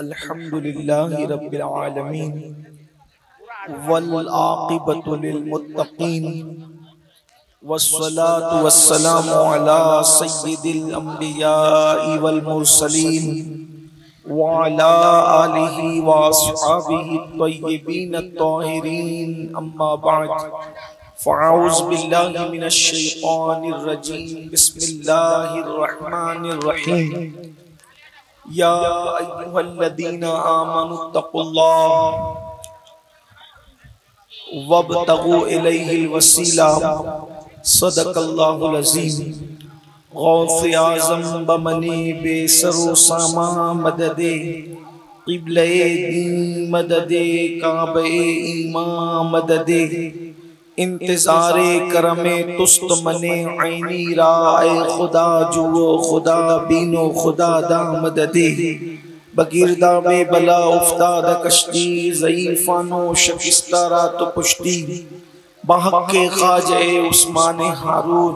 अल्हम्दुलिल्लाहि रब्बिल आलमीन वल आक़िबतु लिल मुत्तक़ीन वस्सलातु वस्सलामु अला सय्यिदिल अंबियाइ वल मुरसलीन व अला आलिहि व अस्हाबिहि त्वय्यिबीन अत्ताहिरीन अम्मा बअद फ़अऊज़ु बिल्लाहि मिनश शैतानिर रजीम बिस्मिल्लाहिर रहमानिर रहीम या अय्युहल्लज़ीना आमनुत्तक़ुल्लाह वब्तगू इलैहिल वसीला सदक़ल्लाहुल अज़ीम। गौसे आज़म बमने बेसरो सामा मददे क़िबले दीन मददे काबे ईमान मददे इंतज़ारे करमे तुस्त मने ऐनी राए खुदा जुओ खुदा बीनो खुदा दा मददे बगिरदा में बला उफ्ताद कश्ती ज़ईफ़ानो शकिस्ता रात पुश्ती बहक़े ख़ाजे उस्मान हारून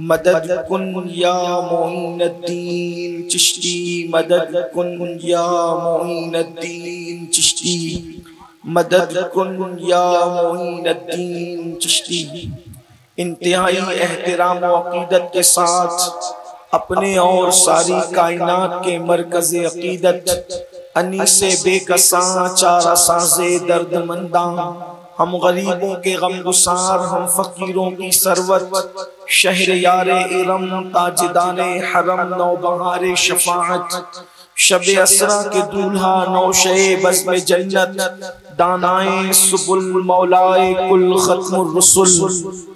मदद कुन या मोइनुद्दीन चिश्ती मदद कुन या मोइनुद्दीन चिश्ती मदद कुन या मोइनुद्दीन चिश्ती। इंतहाई एहतराम व अक़ीदत के साथ अपने और सारी कायनात के मरकज़ अक़ीदत अनीसे बेकसां चारा साज़े दर्दमंदा हम गरीबों के गमगुसार हम फ़कीरों की सरवत शहर यारे इरम ताजदाने हरम नौबहारे शफ़ाअत शबे असरा के दूल्हा नौशे बज़्म जन्नत दानाए सुबुल मौलाए कुल खत्मुर रसूल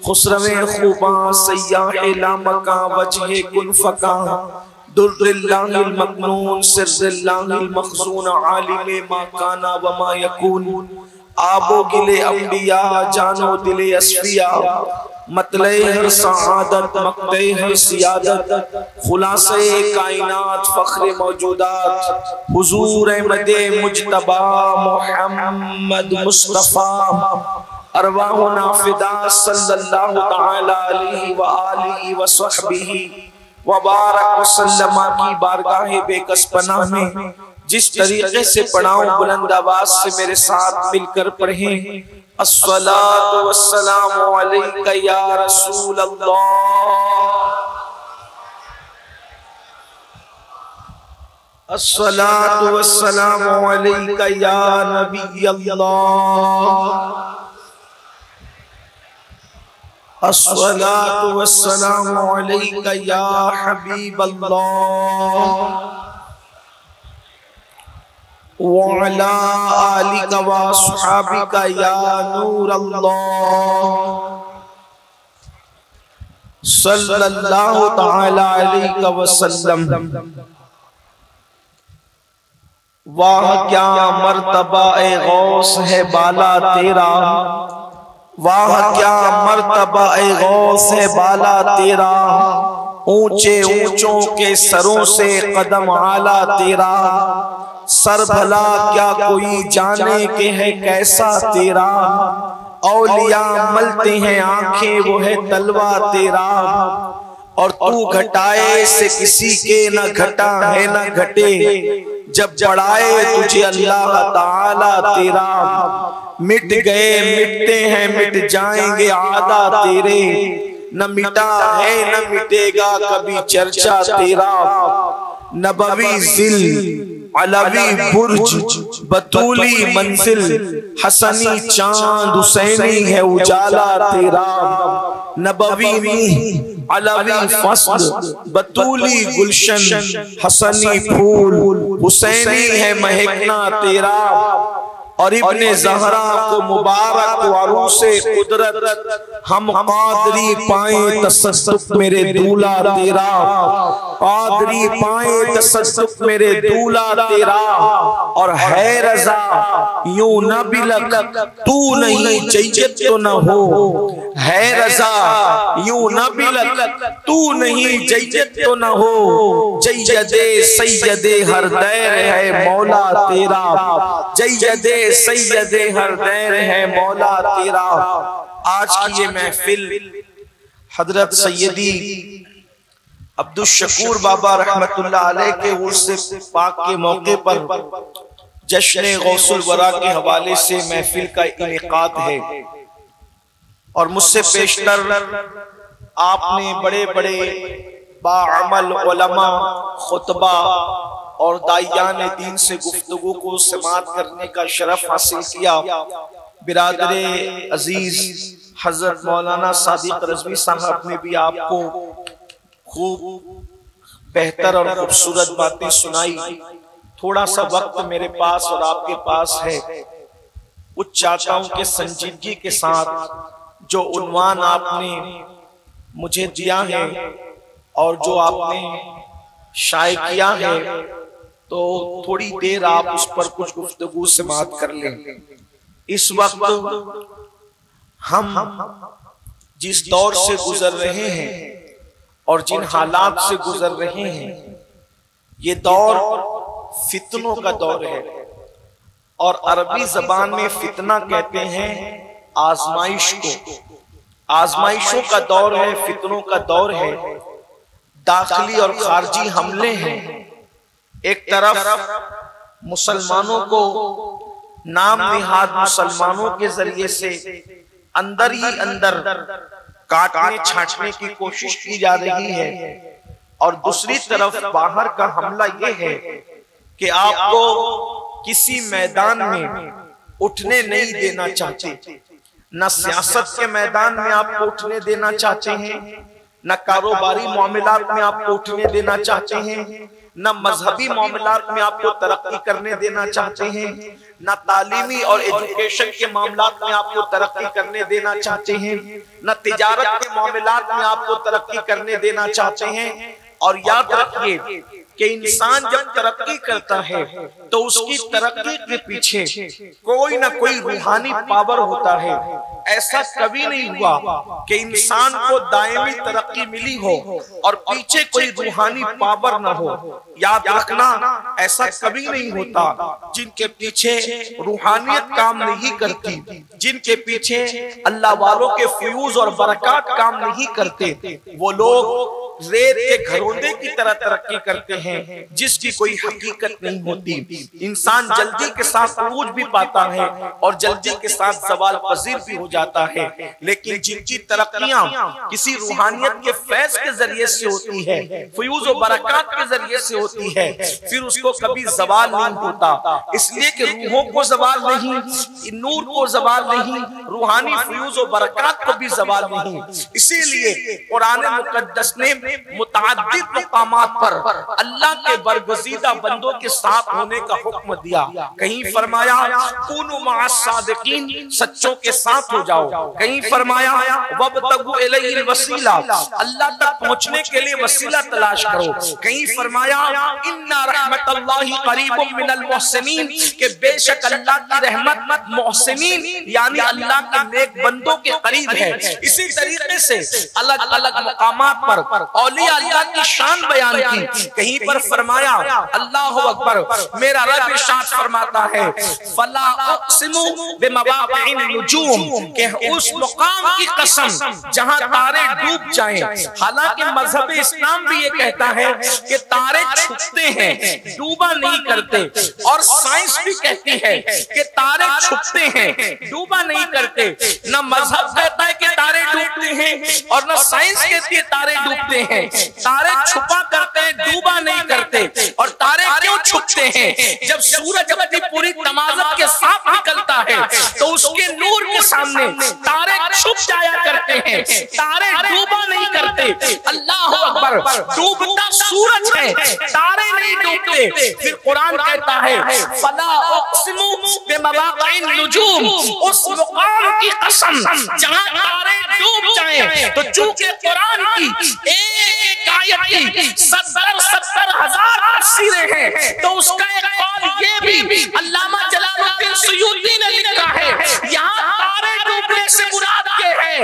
खुसरवे खूबा सय्याहे लामका वजहे कुन फका दुर्रिल्लाहिल मकनून सिर्रिल्लाहिल मखज़ून आलिमे मा काना व मा यकून आबो गिले अंबिया जानो दिले अस्फिया मतले हर सआदत मक्ते हर सियादत खुलासे कायनात फ़ख्र मौजूदात हुजूर अहमदे मुज्तबा मुहम्मद मुस्तफ़ा अरवाहुना फ़िदा सल्लल्लाहु तआला अलैहि व आलिहि व सहबिही व बारक वसल्लम की बारगाह बेकस पनाह में जिस तरीके से पढ़ाऊं बुलंद आवाज से मेरे साथ मिलकर पढ़ें। अस्सलातु वस्सलामु अलैका या रसूल अल्लाह, अस्सलातु वस्सलामु अलैका या नबी अल्लाह, अस्सलातु वस्सलामु अलैका या हबीब अल्लाह वअला आलिका व अस्हाबिका या नूर अल्लाह सल्लल्लाहु तआला अलैहि वसल्लम। वाह क्या मर्तबा ए गौस है बाला तेरा, वाह क्या मर्तबा ए गौस है बाला तेरा, ऊंचे ऊंचों के सरों से कदम आला तेरा, सर भला क्या कोई जाने के है कैसा तेरा, औलिया मलते हैं आंखें वो है तलवा तेरा, और तू घटाए से किसी के न घटा है न घटे, जब बढ़ाए तुझे अल्लाह ताला तेरा, मिट गए मिटते हैं मिट जाएंगे आदा तेरे, न मिटा है न मिटेगा कभी चर्चा तेरा, नबवी जिल अलवी बुर्ज बतूली मंजिल, हसनी चांद हुसैनी है उजाला तेरा, नबवी अलवी फसल बतूली गुलशन, हसनी फूल हुसैनी है महकना तेरा, और इब्ने ज़हरा को मुबारक वारूसे कुदरत हम कादरी पाए तसद्दुक मेरे दूल्हा तेरा, कादरी पाए तसद्दुक मेरे दूल्हा तेरा, और है रज़ा यूं न बिलक तू नहीं जैयत तो न हो, है रज़ा यूं न बिलक तू नहीं जैयत तो न हो, जैयदे सैयदे हर दैर है मौला तेरा, जैयदे सैयदे हर दैर है मौला तेरा। आज की ये महफिल हजरत सैयदी अब्दुल शकूर बाबा रहमतुल्लाह अलैह के उर्स पाक के मौके पर जश्न गौसुल वरा के हवाले से महफिल का इनेकाद है और मुझसे पेशतर आपने बड़े बड़े बाअमल उलमा, खुतबा और दाइयान दीन से गुफ्तगू को समाअत करने का शरफ हासिल किया। बिरादरे अजीज हजरत मौलाना सादिक रज़वी साहब ने भी आपको खूब बेहतर और खूबसूरत बातें सुनाई। थोड़ा सा वक्त मेरे पास और आपके पास है, कुछ चाहता हूं कि संजीदगी के साथ जो उन्वान आपने मुझे दिया है और जो आपने शाये किया है, तो थोड़ी देर आप उस पर कुछ गुफ्तगू से बात कर लें। इस वक्त हम जिस दौर से गुजर रहे हैं और जिन हालात से गुजर रहे हैं, ये दौर फितनों का दौर है और अरबी जबान में फितना कहते हैं आजमाइश को। आजमाइशों का दौर है, फितनों का दौर है। दाखिली और खारजी हमले हैं। एक तरफ मुसलमानों को नाम निहाद मुसलमानों के जरिए से अंदर ही अंदर काटने छाटने की कोशिश की जा रही है और दूसरी तरफ बाहर का हमला यह है कि आपको किसी मैदान में उठने नहीं देना चाहते। न सियासत के मैदान में आपको उठने देना चाहते हैं, न कारोबारी मामलात में आपको उठने देना चाहते हैं, न मजहबी मामलात में आपको तरक्की करने देना चाहते हैं, न तालीमी और एजुकेशन के मामलात में आपको तरक्की करने देना चाहते हैं, न तिजारत के मामलात में आपको तरक्की करने देना चाहते हैं। और याद रखिए कि इंसान जब तरक्की करता है तो उसकी तरक्की के पीछे कोई ना कोई रूहानी पावर होता है। ऐसा कभी नहीं हुआ कि इंसान को दायमी तरक्की मिली हो और पीछे कोई रूहानी पावर ना हो। याद रखना, ऐसा कभी नहीं होता। जिनके पीछे रूहानियत काम नहीं करती, जिनके पीछे अल्लाह वालों के फ्यूज और बरकत काम नहीं करते, वो लोग रेत के घरोंदे की तरह तरक्की करते हैं जिसकी कोई हकीकत नहीं होती। इंसान जल्दी के साथ अरूज भी पाता है और जल्दी के साथ ज़वाल पजीर भी हो जाता है, लेकिन जिनकी तरक्कियां किसी रूहानियत के फैज के जरिए से होती है, फ्यूज और बरकत के जरिए से होती है, फिर उसको कभी ज़वाल नहीं होता। इसलिए कि रूहों को ज़वाल नहीं, नूर को ज़वाल नहीं, रूहानी फ्यूज और बरकत को भी ज़वाल नहीं। इसीलिए कुरान मुकद्दस ने मुतअद्दिद मकामात पर अल्लाह के बरगुज़ीदा बंदों के साथ होने का हुक्म दिया। कहीं फरमाया कुनु मअस सादिकीन, सच्चों के साथ हो जाओ। कहीं फरमाया वब्तगु इलैहिल वसीला, अल्लाह तक पहुंचने के लिए वसीला तलाश करो। कहीं फरमाया इन्ना रहमतल्लाहि करीबुम मिनल मुहसिनीन, के बेशक अल्लाह की रहमत मुहसिनीन यानी अल्लाह के नेक बंदों के करीब है। इसी तरीके से अलग अलग मकामात पर औलिया अल्लाह की शान बयान की। कहीं पर फरमाया अल्लाहु अकबर, मेरा रब इरशाद फरमाता है फला उक़सिमु बिमवाक़िन नुजूम, के उस मुकाम की कसम जहां तारे डूब जाएं। हालांकि मजहब इस्लाम भी ये कहता है कि तारे छुपते हैं, डूबा नहीं करते, और साइंस भी कहती है कि तारे छुपते हैं, डूबा नहीं करते। न मजहब कहता है कि तारे डूबते हैं और न साइंस कहती है तारे डूबते हैं। तारे छुपा करते हैं, डूबा नहीं करते। और तारे क्यों छुपते हैं? जब सूरज अपनी पूरी तमाज़त के साथ निकलता है तो उसके नूर के सामने तारे छुप जाया करते हैं, तारे डूबा नहीं करते। अल्लाह अकबर, डूबता सूरज है, तारे नहीं डूबते। फिर कुरान कहता है फला उक़सिमु बिमवाक़िन नुजूम, उस मुकाम की कसम जहां तारे डूब जाएं। तो चूंकि कुरान की एक आयत की 70,000 तफसीरें हैं, तो उसका एक कौल ये भी अल्लामा जलालुद्दीन सुयूती ने लिखा है, यहाँ तारे डूबने से मुराद ये है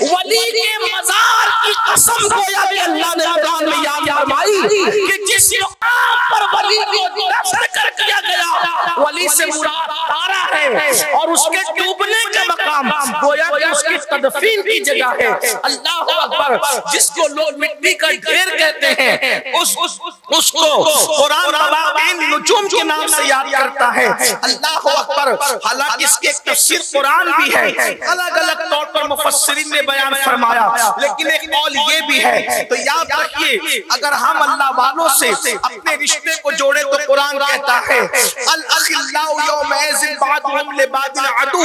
वली के मज़ार की कसम गोया भी अल्लाह ने कुरान में याद फरमाई कि जिस मुकाम पर वली को दफन कर दिया गया, वली से मुराद तारा है और उसके डूबने का मकाम गोया कि उसकी तदफीन की जगह है। अल्लाह अकबर, जिसको लोग मिट्टी का ढेर कहते हैं उसको कुरान मवाक़िन नुजूम के नाम से याद करता है। अल्लाह अकबर, हालांकि इसकी एक तफसीर कुरान भी है, अलग अलग तौर पर मुफस्सिरीन ने बयान फरमाया, लेकिन एक कौल ये भी है। तो याद रखिए, अगर हम अल्लाह वालों से अपने रिश्ते को जोड़े तो कुरान कहता है अल अखिल्लाउ यौमइज़िन बादुहुम लिबादिन अदू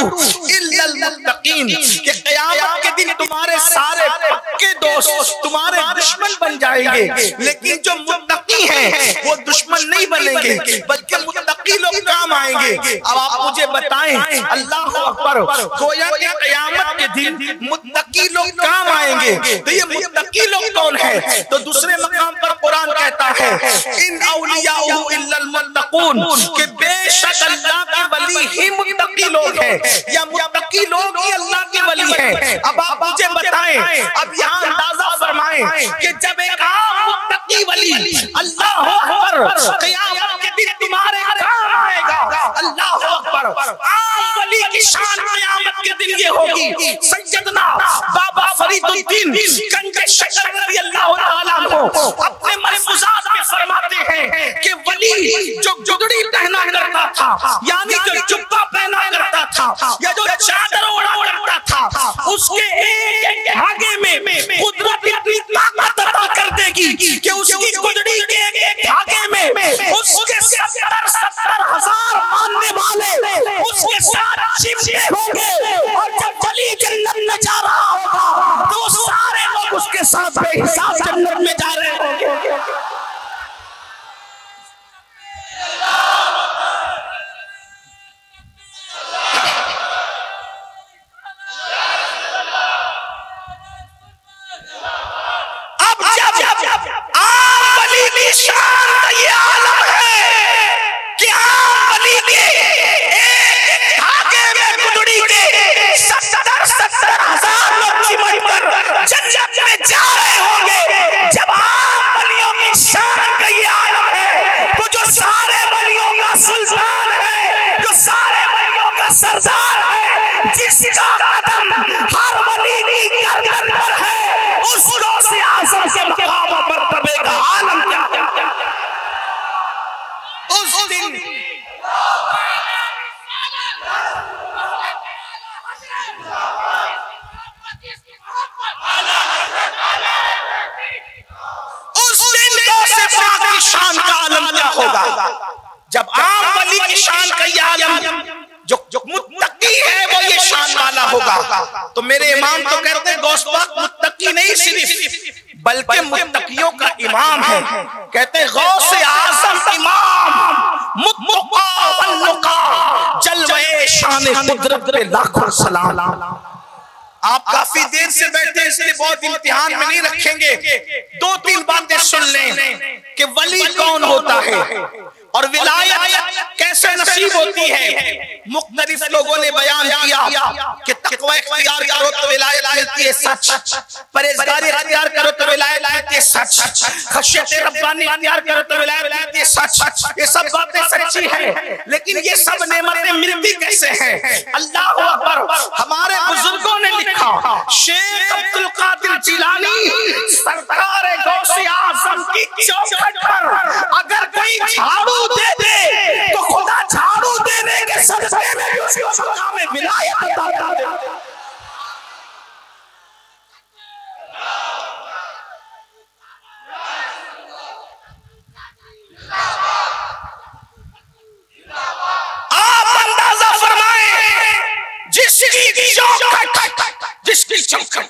इल्लल मुत्तकीन, कि क़यामत के दिन तुम्हारे सारे पक्के दोस्त तुम्हारे दुश्मन बन जाएंगे, लेकिन जो मुत्तकी हैं वो दुश्मन नहीं बनेंगे, बल्कि मुत्तकी लोग काम आएंगे। अब आप मुझे बताएं, अल्लाह अकबर, गोया कि क़यामत के दिन मुत्तकी लोग काम आएंगे, तो ये मुत्तकी लोग कौन है? तो दूसरे मकाम पर कुरान कहता है इन औलियाहु इल्लल मुत्तकून, कि बेशक अल्लाह के वली ही मुत्तकी लोग हैं, या मुत्तकी लोग ही अल्लाह के वली हैं। अब आप मुझे बताएं, अब यहाँ अंदाजा फरमाएं कि जब एक आम मुत्तकी वली अल्लाह अकबर क़यामत के दिन तुम्हारे काम आएगा, अल्लाह अकबर, आम वली की शान क़यामत के दिन ये होगी। सैयदना बाबा फरीदुद्दीन गंज शकर रज़ियल्लाहु ताला अन्हु अपने मलफूज़ात में फरमाते हैं कि वली जो जुगड़ी पहना करता था, यानी जो जुब्बा पहना करता था या जो चादर ओढ़ा करता था, उसके एक धागे में कुदरत इतनी ताकत अता कर देगी कि उसकी गुदड़ी के एक धागे में उसके 70 हजार मानने वाले उसके साथ चिपके होंगे, और जब वली जन्नत में जा रहा होगा तो सारे लोग उसके साथ बेहिसाब जन्नत में जा रहे होंगे। शान का ये आलम है कि आम वली के एक धागे में गुदड़ी के 70 हजार लोग चिमट कर जन्नत में जा रहे होंगे। जब आम वलियों की शान का ये आलम है, तो जो सारे वलियों का सुल्तान है, जो सारे वलियों का सरदार है, जिसका कदम हर वली की गर्दन पर है, उसको से आज़म के मकाम और मर्तबे का आलम क्या उस दिन की शान का आलम क्या होगा? जब आम वली की शान का ये आलम जो मुत्तकी है वो ये शान वाला होगा। तो मेरे इमाम तो कहते हैं गौस पाक मुत्तकी नहीं सिर्फ, बल्कि मुत्तकियों का इमाम है। कहते हैं गौस आज़म इमाम मुत्तक़ा वन्नुक़ा, जलवे शान कुदरत पे लाखों सलाम। आप काफी देर से बैठे हैं, इसलिए बहुत इम्तिहान में नहीं रखेंगे। 2-3 बातें सुन लें कि वली कौन होता है और विलायत कैसे नसीब होती है। मुख्तलिफ लोगों ने बयान किया कि तक़वा इख्तियार करो तो विलायत मिलती है सच, परहेज़गारी इख्तियार करो तो विलायत मिलती है सच, खशियत रब्बानी इख्तियार करो तो विलायत मिलती है सच। ये सब बातें सच्ची हैं, लेकिन ये सब नेमतें मिलती कैसे हैं? अल्लाह अकबर, हमारे बुजुर्गों ने लिखा, शेख अब्दुल कादिर जिलानी सरकार गौसे आज़म की चौखट पर अगर कोई झाड़ू दे दे तो खुदा झाड़ू देने के सदक़े में भी उसको मकाम विलायत अता कर दे। आप अंदाजा फरमाएं, जिसकी चौखट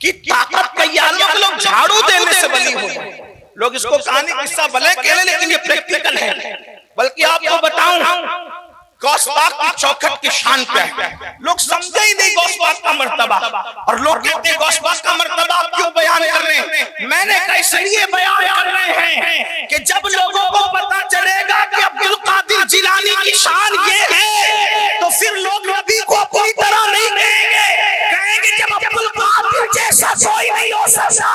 की ताकत का ये आलम, लोग झाड़ू देने से वली हो। लोग इसको कहानी किस्सा भले कह रहे, लेकिन ये प्रैक्टिकल है। बल्कि आपको बताऊं गौस पाक की चौखट की शान क्या है, लोग समझे ही नहीं गौस पाक का मर्तबा। और लोग कहते हैं गौस पाक का मर्तबा आप क्यों बयान कर रहे हैं? मैंने कहा इसलिए बयान कर रहे हैं कि जब लोगों को पता चलेगा कि अब्दुल कादिर जिलानी की शान ये है, तो फिर लोग नबी को पूरी तरह नहीं कहेंगे। जब अब्दुल कादिर जैसा कोई नहीं हो सकता,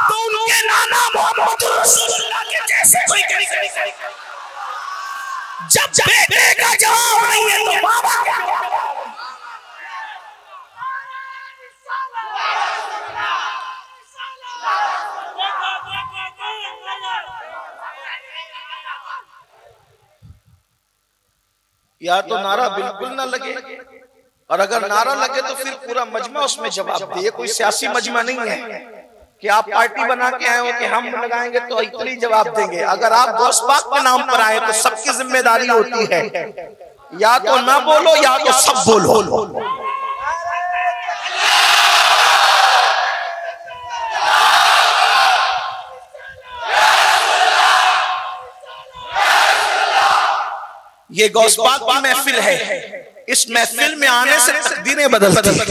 तो उनके नाना मोहम्मद रसूलुल्लाह के जैसे कोई करेगा। जब बेटे का जवाब नहीं है तो बाबा क्या? या तो नारा बिल्कुल ना लगे, और अगर नारा लगे तो फिर पूरा मजमा उसमें जवाब दे। कोई सियासी मजमा नहीं है कि आप पार्टी बना के आए हो कि हम लगाएंगे तो इतनी जवाब देंगे। अगर आप गौस पाक के नाम पर आए तो सबकी जिम्मेदारी होती है, या तो ना बोलो या तो सब बोलो। ये गौस पाक की महफिल है, इस महफिल में आने से तकदीरें बदलती हैं।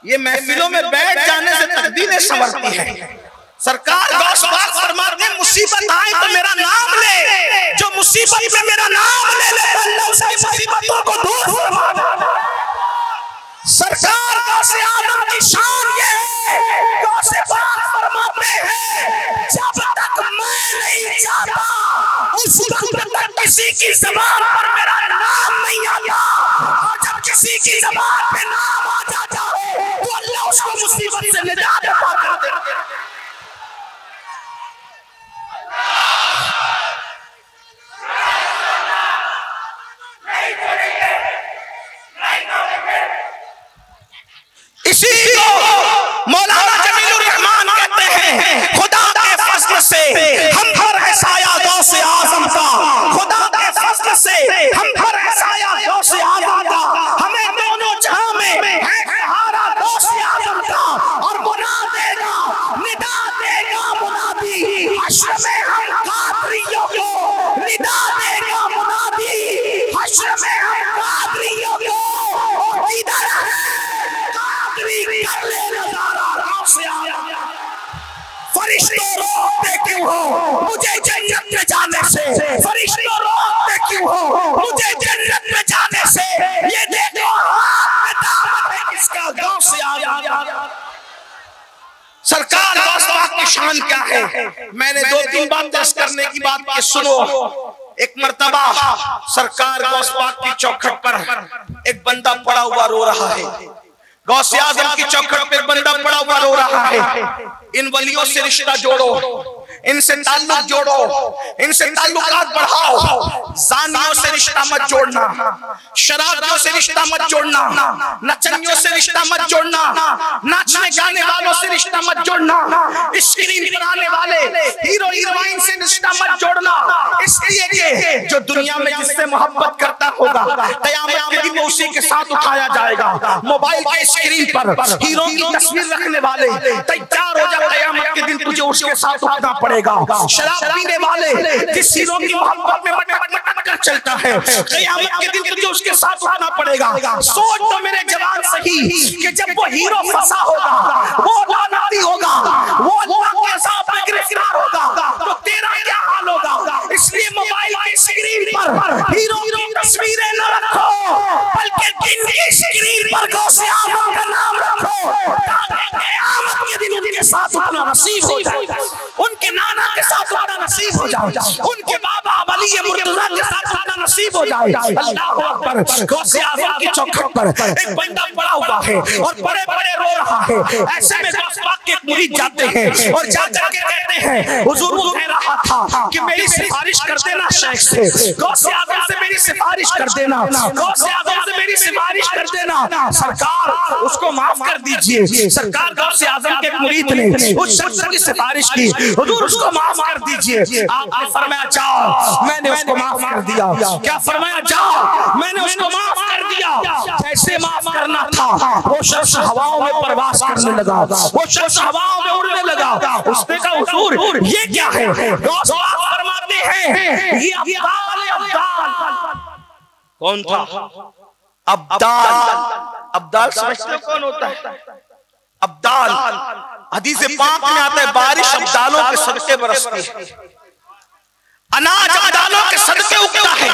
ये महफिलों में बैठ जाने से तकदीरें संवरती हैं। सरकार गौस पाक फरमाते हैं मुसीबत आए तो मेरा नाम ले, जो मुसीबत में मेरा नाम ले ले अल्लाह उसकी मुसीबतों को दूर फरमा दे। सरकार गौस आजम की शान ये है, गौस पाक फरमाते हैं जब तक मैं नहीं चाहता उस वक्त तक किसी की ज़बान पर मेरा नाम नहीं आता, और जब किसी की ज़बान पे नाम आ जाता है तो अल्लाह उसको मुसीबत से निजात अता कर देता है। इसी को मौलाना जमीलुर रहमान कहते हैं, खुदा के फज़ल से हम पर है साया गौसे आज़म का, खुदा के फज़ल से हम पर है साया गौसे आज़म का, हमें दोनों जहां में है सहारा गौसे आज़म का, और मुना देगा निदा देगा मुनादी हश्र में हम कादरियों को, निदा देगा मुनादी हश्र में हम कादरियों को, इधर फरिश्तों रोकते क्यों हो मुझे जन्नत में जाने से, फरिश्तों रोकते क्यों हो मुझे जन्नत में जाने से, ये देखो हाथ में दामन है किसका, गौसे आज़म। सरकार गौस पाक की शान क्या है, मैंने 2-3 बात दर्ज करने की बात की, सुनो। एक मर्तबा सरकार गौस पाक की चौखट पर एक बंदा पड़ा हुआ रो रहा है, गौसे आज़म की चौखट पे बंदा पड़ा हुआ रो रहा है। इन वलियों से रिश्ता जोड़ो, इनसे ताल्लुक जोड़ो, इनसे ताल्लुकात बढ़ाओ, जानियों से रिश्ता मत जोड़ना, शराबियों से रिश्ता मत जोड़ना, नचनियों से रिश्ता मत जोड़ना, नाचने गाने वालों से रिश्ता मत जोड़ना, स्क्रीन पर आने वाले हीरो हीरोइन से रिश्ता मत जोड़ना, इसलिए कि जो दुनिया में जिससे मोहब्बत करता होगा क़यामत के दिन उसी के साथ उठाया जाएगा। मोबाइल के स्क्रीन पर हीरो की तस्वीर रखने वाले तैयार हो जा, क़यामत के दिन तुझे उसके साथ उठना पड़ेगा। शराब पीने वाले जिस हीरो की मोहब्बत में मटक कर चलता है, क़यामत के दिन तुझे उसके साथ उठना पड़ेगा। सोच तो मेरे जवान सही कि जब वो हीरो फंसा होगा, वो लानती होगा, वो अल्लाह के अज़ाब में गिरफ्तार होगा, तो तेरा क्या हाल होगा। इसलिए मोबाइल की स्क्रीन पर हीरो की तस्वीरें न रखो, बल्कि दिन की स्क्रीन पर गौसे आज़म का नाम रखो, ताकि क़यामत के दिन उनके साथ उठना नसीब हो जाए, उनके नाना के साथ उठना नसीब हो जाए, उनके बाबा वली मुर्तज़ा के साथ उठना नसीब हो जाए। अल्लाहु अकबर। गौसे आज़म की चौखट पर एक बंदा पड़ा हुआ है और बड़े बड़े रो रहा है। ऐसे में गौस पाक के मुरीद जाते हैं और जाकर के कहते हैं हुजूर वो कह रहा था कि मेरी सिफारिश कर देना शेख से, गौसे आज़म से मेरी सिफारिश कर देना, गौसे आज़म से मेरी सिफारिश कर देना, सरकार उसको माफ कर दीजिए। सरकार गौसे आज़म के मुरीद ने उस शख्स की सिफारिश की, हुजूर उसको माफ कर दीजिए। आपने फरमाया जाओ, मैंने उसको माफ कर दिया। क्या फरमाया जाओ, मैंने उसको माफ कर दिया। जैसे माफ करना था वो शख्स हवाओं में परवास करने लगा, वो शख्स हवाओं में उड़ने लगा। उसने कहा हुजूर ये क्या है। गौस पाक फरमाते हैं ये अब्दाल है। अब्दाल कौन था? अब्दाल। अब्दाल समझते हो कौन होता है? अब्दाल हदीस पाक में आता है बारिश अब्दालों के सदके बरसती है, अनाज अब्दालों के सदके उगता है,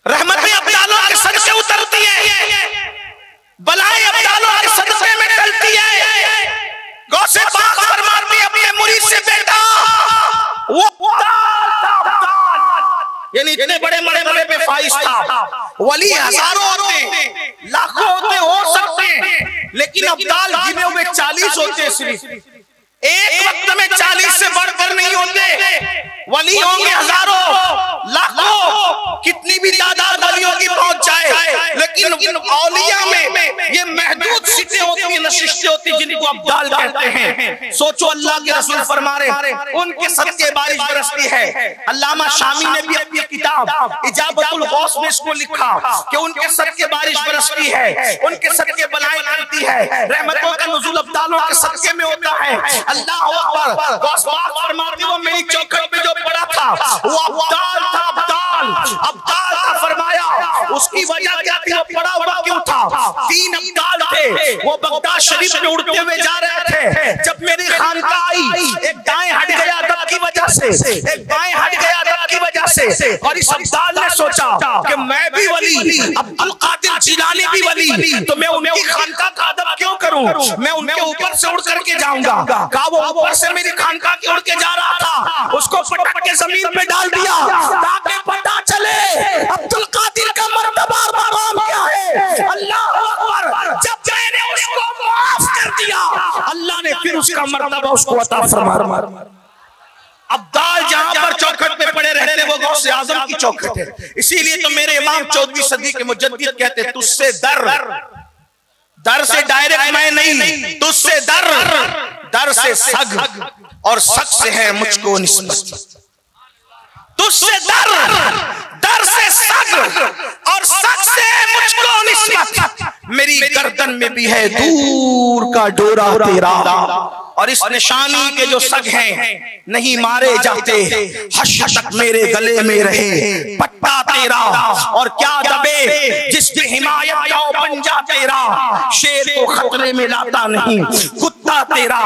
रहमतें अब्दालों के सदके उतरती है, बलाएं अब्दालों के सदके में टलती है। गौसे पाक फरमाते अपने मुरीद से बेटा वो यानी इतने बड़े मरतबे पे फाइज था। वली हजारों होते, लाखों होते, हो सकते हैं, लेकिन अब्दाल गिने हुए 40 होते सिर्फ। एक वक्त में 40 से बढ़कर नहीं होते, वली होंगे हजारों लाखों, कितनी भी तादाद वलियों की पहुंच जाए, लेकिन औलिया में ये महदूद सीटें होती हैं, नशिस्तें होती हैं, जिनको अब्दाल कहते हैं। सोचो अल्लाह के रसूल फरमा रहे उनके सदके बारिश बरसती है। अल्लामा शामी ने भी अपनी किताब इजाबतुल गौस में इसको लिखा कि उनके सदके बारिश बरसती है, उनके सदके बलाएं टलती है, रहमतों का नुज़ूल अब्दालों के सदके में होता है। अल्लाह अकबर। गौस पाक फरमाते वो मेरी चौखट पे जो पड़ा था वो अब्दाल था, अब्दाल था फरमाया। उसकी वजह क्या थी, वो पड़ा हुआ क्यों था? 3 अब्दाल थे, वो बगदाद शरीफ में उड़ते हुए जा रहे थे। जब मेरी खानकाह आई, एक दाएं हट गया अदब की वजह से, एक बाएं हट गया अदब की वजह से, और इस अब्दाल ने सोचा कि मैं भी वली, अब्दुल कादिर जिलानी भी वली, तो मैं उनकी खानकाह का अदब क्यों करूं? मैं उनके ऊपर से उड़ करके जाऊंगा। कहा वो ऊपर से मेरी खानकाह की उड़ के जा रहा था, उसको पटक के जमीन पे डाल दिया ताकि पता चले अब्दुल कादिर का मर्तबा और मकाम क्या है। अल्लाह अकबर। जब मैंने उसको माफ कर दिया, अल्लाह ने फिर उसका मर्तबा उसको अता फरमा। अब्दाल जहां पर चौखट पे पड़े रहते वो गौसे आजम की चौखट है। इसीलिए तो मेरे इमाम 14वीं सदी के मुजद्दिद कहते हैं तुझसे दर से डायरेक्ट मैं नहीं, तुझसे दर से सग, और सग से है मुझको निस्बत। तुझसे दर से सग, और सग से मुझको निस्बत। मेरी गर्दन में भी है दूर का डोरा तेरा, और इस निशानी के जो सग हैं नहीं मारे जाते, हश्र तक मेरे गले में रहे पट्टा तेरा। और क्या दबे जिसकी हिमायत का पंजा तेरा, शेर को खतरे में लाता नहीं कुत्ता तेरा।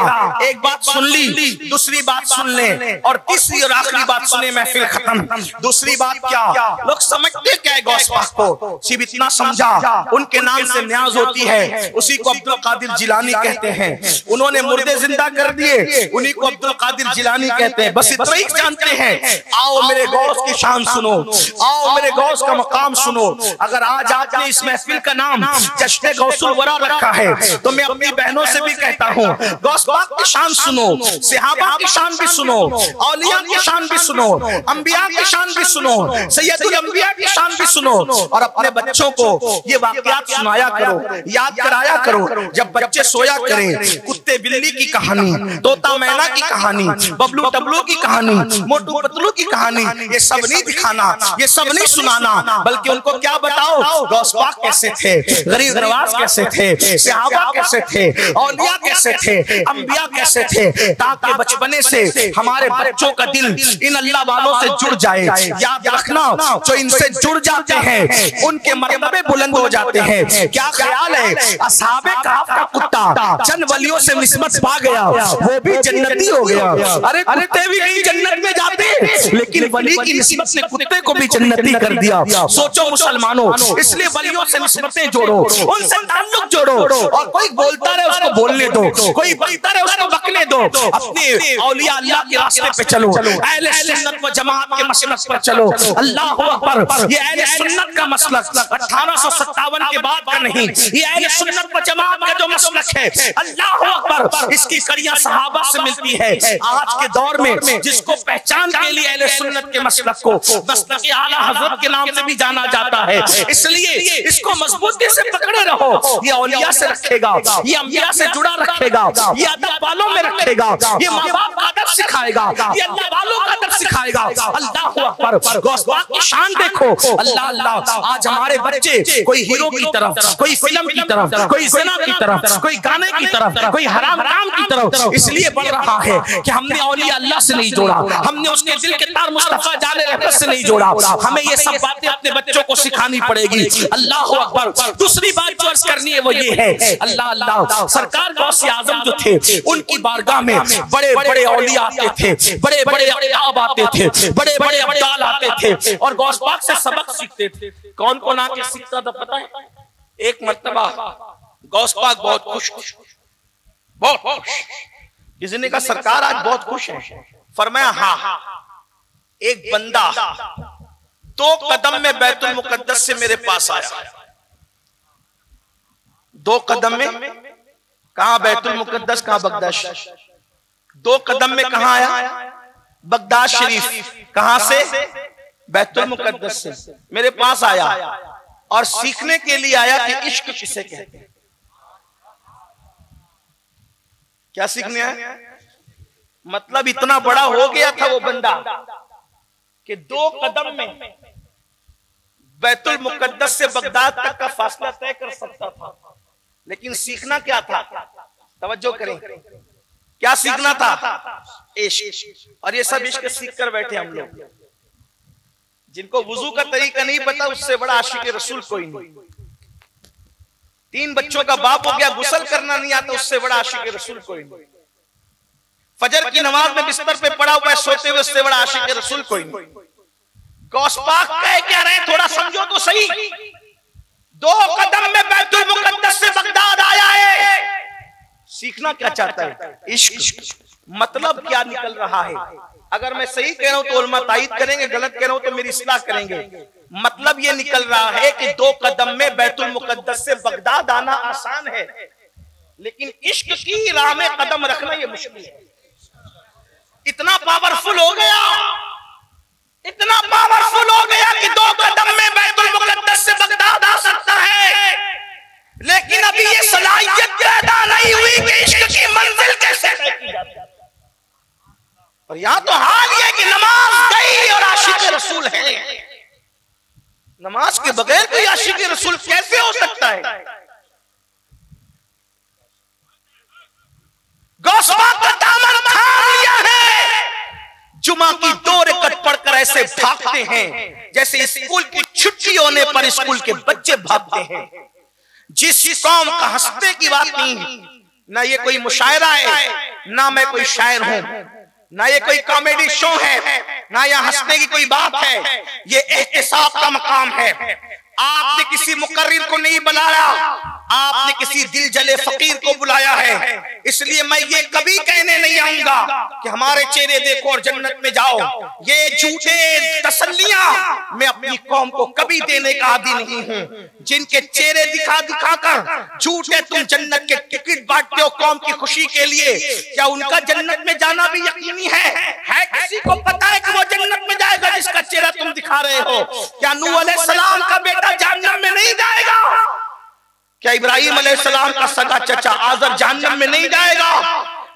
एक बात सुन ली, दूसरी बात सुन ले, और तीसरी और आखिरी बात सुने, महफिल खत्म। दूसरी बात क्या, लोग समझते क्या है गौस पाक को? सिर्फ इतना समझा उनके नाम से न्याज होती है, उसी को अब्दुल कादिर जिलानी कहते हैं। उन्होंने मुर्दे जिंदा कर दिए, उन्हीं को अब्दुल कादिर जिलानी कहते हैं। बस इतना ही जानते हैं। आओ मेरे गौस की शान सुनो, आओ मेरे गौस का मकाम सुनो। अगर आज आपने इस महफिल का नाम जश्न गौसुल वरा रखा है, तो मैं अपनी बहनों से भी कहता हूँ गौस पाक की शान सुनो, सहाबा की शान भी सुनो, औलिया की शान भी सुनो, अंबिया की शान भी सुनो, सैयदुल अंबिया की शान भी सुनो, और अपने बच्चों को ये वाकयात सुनाया करो, याद कराया करो। जब बच्चे सोया करें, कुत्ते बिल्ली की कहानी, तोता मैना की कहानी, बबलू टबलू की कहानी, मोटू पतलू की कहानी, ये सब नहीं दिखाना, ये सब नहीं सुनाना, बल्कि उनको क्या बताओ गौस पाक कैसे थे, गरीब नवाज कैसे थे, सहाबा कैसे थे, औलिया कैसे थे, अंबिया कैसे थे, ताकि बचपने से हमारे बच्चों का दिल इन अल्लाह वालों से जुड़ जाए। याद रखना, जो इनसे जुड़ जाते हैं उनके मर्तबे बुलंद हो जाते हैं। क्या ख्याल है, असहाबे कहफ का कुत्ता चंद वलियों से निस्बत पा गया, वो भी जन्नती हो गया। अरे कुत्ते भी नहीं जन्नत में जाते, लेकिन वली की निस्बत ने कुत्ते को भी जन्नती कर दिया। सोचो मुसलमानों, इसलिए वलियों से निस्बतें जोड़ो, उनसे ताल्लुक जोड़ो, और कोई बोलता रहे उसको बोलने दो, कोई बकता रहे उसको बकने दो। अपने औलिया अल्लाह के रास्ते पे चलो, अहले सुन्नत व जमात के मसलक पर चलो। अल्लाह अकबर। ये अहले सुन्नत का मसलक 1857 के बाद का नहीं, ये अहले सुन्नत व जमात का जो मसलक है, अल्लाह अकबर, इसकी कड़ियां सहाबा से मिलती है। आज के दौर में जिसको पहचान के लिए अहले सुन्नत के मसलक को मसलक आला हज़रत के नाम से भी जाना जाता है, इसलिए इसको मजबूती से पकड़े रहो। ये औलिया से रखेगा, ये अंबिया से जुड़ा रखेगा, ये अदब वालों में रखेगा, ये माँ बाप का अदब सिखाएगा, ये अल्लाह वालों का अदब सिखाएगा। अल्लाह अकबर। गौस पाक की शान देखो। अल्लाह अल्लाह। आज हमारे बच्चे कोई हीरो की तरफ, कोई फिल्म की तरफ, कोई ज़िना की तरफ, कोई गाने की तरफ, कोई हराम काम की तरफ इसलिए बढ़ रहा है कि हमने औलिया अल्लाह से नहीं जोड़ा, हमने उसके दिल के तार मुस्तफा जाने रहमत से नहीं जोड़ा। हमें ये सब बातें अपने बच्चों को सिखानी पड़ेगी। अल्लाह अकबर। दूसरी बात जो अर्ज करनी है वो ये है, अल्लाह अल्लाह, सरकार गौसे आजम जो थे उनकी बारगाह में बड़े बड़े औलिया आते थे, बड़े बड़े अक़ताब आते थे, बड़े बड़े अब्दाल आते थे, और गौस पाक से सबक सीखते थे। कौन कौन आके सीखता था पता है? एक मर्तबा गौस पाक बहुत खुश, बहुत खुश, किसी का सरकार आज बहुत खुश है। फरमाया हाँ, एक बंदा 2 कदम में बैतुल मुकद्दस से मेरे पास आया। 2 कदम में, कहां बैतुल मुकद्दस, कहां बगदाद, 2 कदम में कहां आया? बगदाद शरीफ। कहां से? बैतुल मुकद्दस से। मेरे पास आया और सीखने के लिए आया कि इश्क किसे कहते हैं। क्या सीखने आया? मतलब इतना बड़ा हो गया था वो बंदा कि 2 कदम में बैतुल मुकद्दस से बगदाद तक का फासला तय कर सकता था। लेकिन सीखना क्या था? तवज्जो करें, क्या सीखना था? इश्क। और ये सब इश्क सीख कर बैठे हम लोग। जिनको वुजू का तरीका नहीं पता, उससे बड़ा आशिक रसूल कोई नहीं। 3 बच्चों का बाप हो गया, गुस्ल करना नहीं आता, उससे बड़ा आशिक रसूल कोई नहीं। फजर की नमाज में बिस्तर पे पड़ा हुआ है सोते हुए, उससे बड़ा आशिक रसूल कोई नहीं। गौस पाक कह क्या रहे, थोड़ा समझो तो सही। 2 कदम में बैतुल मुकद्दस से बगदाद आया है। सीखना क्या चाहता है? इश्क। मतलब क्या निकल रहा है? अगर मैं सही कह रहा हूं तो उलमा तायीद करेंगे, गलत कह रहा हूं तो मेरी इस्लाह करेंगे। मतलब ये निकल रहा है कि 2 कदम में बैतुल मुकद्दस से बगदाद आना आसान है, लेकिन इश्क की राह में कदम रखना ये मुश्किल है। इतना पावरफुल हो गया, इतना पावरफुल हो गया कि 2 कदम में बैतुल मुकद्दस से बगदाद आ सकता है, लेकिन अभी ये सलाहियत पैदा नहीं हुई कि इश्क की मंजिल कैसे तय की जाती है। और यहां तो हाल ये कि नमाज गई और आशिक रसूल है। नमाज के बगैर कोई आशिक रसूल कैसे हो सकता है? गौस पाक का दामन थाम लिया है। जुमा की 2 रकअत पढ़कर ऐसे भागते हैं जैसे स्कूल की छुट्टी होने पर स्कूल के बच्चे भागते हैं। जिस कौम का हंसने की बात नहीं, ना ये कोई मुशायरा है, ना मैं कोई शायर हूं, ना ये कोई कॉमेडी शो है, ना यहाँ हंसने की कोई बात है। ये एहतिसाब का मकाम है। आपने किसी मुकर्रिर को नहीं बुलाया, आपने किसी दिल जले फकीर को बुलाया है। इसलिए मैं ये कभी कहने नहीं आऊंगा कि हमारे चेहरे देखो और जन्नत में जाओ। ये झूठे तसल्लियां मैं अपनी कौम को कभी देने का आदी नहीं हूं। जिनके चेहरे दिखा दिखा कर झूठे तुम जन्नत के टिकट बांटते हो कौम की खुशी के लिए, क्या उनका जन्नत में जाना भी यकीनी है? किसी को पता है कि वो जन्नत में जाएगा जिसका चेहरा तुम दिखा रहे हो? क्या नूह अलैहिस्सलाम का बेटा जहन्नम में नहीं जाएगा? क्या इब्राहिम अलैहिस्सलाम का सगा चचा आज़र जहन्नम में नहीं जाएगा?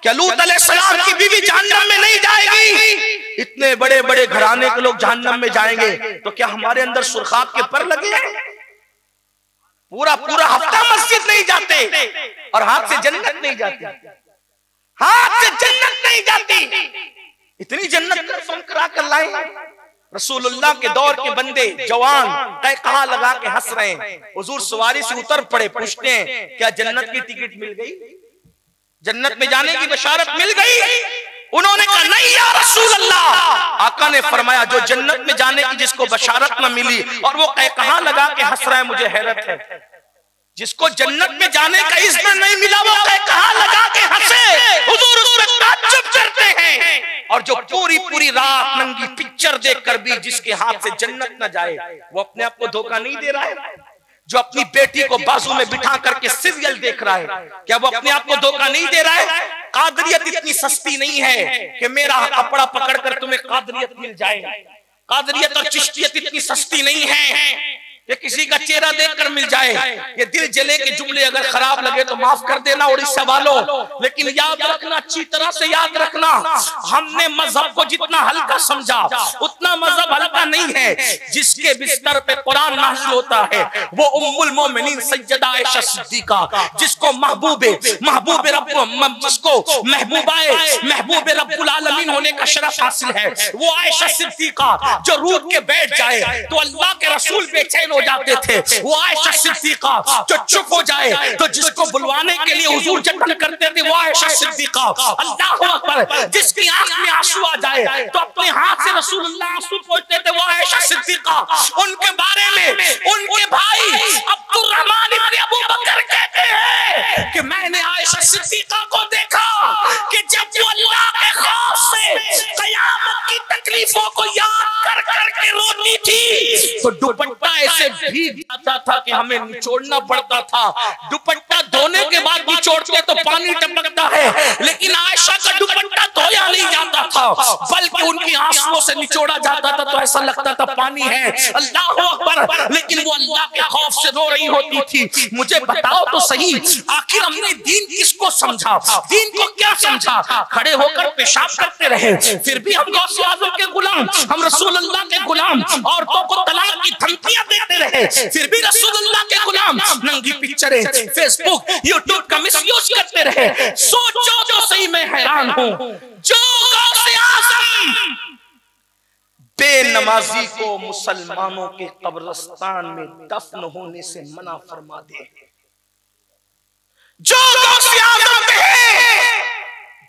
क्या लूत अलैहिस्सलाम की बीवी जहन्नम में नहीं जाएगी? इतने बड़े बड़े घराने के लोग जहन्नम में जाएंगे, तो क्या हमारे अंदर सुरखाब के पर लगे हैं? पूरा पूरा हफ्ता मस्जिद नहीं जाते और हाथ से जन्नत नहीं जाती, हाथ से जन्नत नहीं जाती। इतनी जन्नत कसम करा कर लाए। रसूलुल्लाह के दौर के बंदे जवान कहा लगा के हंस रहे हैं। हुजूर सवारी से उतर पड़े, पूछते हैं क्या जन्नत की टिकट मिल गई? जन्नत में जाने की बशारत मिल गई? उन्होंने कहा नहीं या रसूलल्लाह। आका ने फरमाया जो जन्नत में जाने की जिसको बशारत न मिली और वो कहा लगा के हंस रहा है, मुझे हैरत है। जिसको जन्नत में जाने का इज़्न नहीं मिला वो कहा लगा के हंसे, हुजूर उस पे ताज्जुब करते हैं। और जो पूरी पूरी रात नंगी पिक्चर देखकर भी जिसके हाथ से जन्नत न जाए, वो अपने आप को धोखा नहीं दे रहा है? जो अपनी बेटी को बाजू में बिठा करके सीरियल देख रहा है, क्या वो अपने आप को धोखा नहीं दे रहा है? कादरियत इतनी सस्ती नहीं है कि मेरा कपड़ा पकड़कर तुम्हें कादरियत मिल जाए। कादरियत और चिश्तियत इतनी सस्ती नहीं है कि किसी का चेहरा देखकर मिल जाए। ये दिल जले के जुमले अगर खराब लगे तो माफ कर देना उड़ीसा वालों, लेकिन याद रखना, अच्छी तरह से याद रखना, हमने मजहब को जितना हल्का समझा उतना मजहब हल्का नहीं है। जिसके बिस्तर पे कुरान नाज़िल होता है वो उम्मुल मोमिनीन सैयदा आयशा सिद्दीका, जिसको महबूबे रब, जिसको महबूबे रब्बुल आलमीन होने का शरफ हासिल है, वो आयशा सिद्दीका जो रूठ के बैठ जाए तो अल्लाह के रसूल बेचैन हो जाते थे। वो आयशा सिद्दीका जो चुप हो जाए तो जिसको बुलवाने के लिए हुजूर जतन करते थे, वो आयशा सिद्दीका। अल्लाहु अकबर, जिसकी आंख में आंसू आ जाए तो अपने हाथ से रसूलुल्लाह आंसू पोंछते थे, वो आयशा सिद्दीका। उनके बारे में उनके भाई अब्दुर्रहमान इब्न अबू बकर कहते हैं कि मैंने आयशा सिद्दीका को देखा कि जब वो अल्लाह के खौफ से क़यामत की तकलीफों को याद कर कर के रोती थी तो दुपट्टा ऐसे भीग जाता था कि हमें निचोड़ना पड़ता था। दुपट्टा धोने के बाद निचोड़ते तो पानी टपकता है, लेकिन आयशा का दुपट्टा धोया नहीं जाता था, बल्कि उनकी आंसुओं से निचोड़ा जाता था तो ऐसा लगता था पानी है। अल्लाह अकबर। लेकिन वो अल्लाह के खौफ से रो रही होती थी। मुझे बताओ तो सही, आखिर हमने दीन किसको समझा, दीन को क्या समझा? खड़े होकर पेशाब करते रहे, फिर भी हम गौसे आज़म के गुलाम, हम रसूल अल्लाह के गुलाम। औरतों को तलाक की धमकियां देते रहे, फिर भी रसूल अल्लाह के गुलाम। नंगी पिक्चरें फेसबुक यूट्यूब का मिसयूज करते रहे। सोचो तो सही, मैं हैरान हूं। जो गौसे आज़म बेनमाजी को मुसलमानों के कब्रिस्तान में दफन होने से मना फरमा दे, जो गौसे आज़म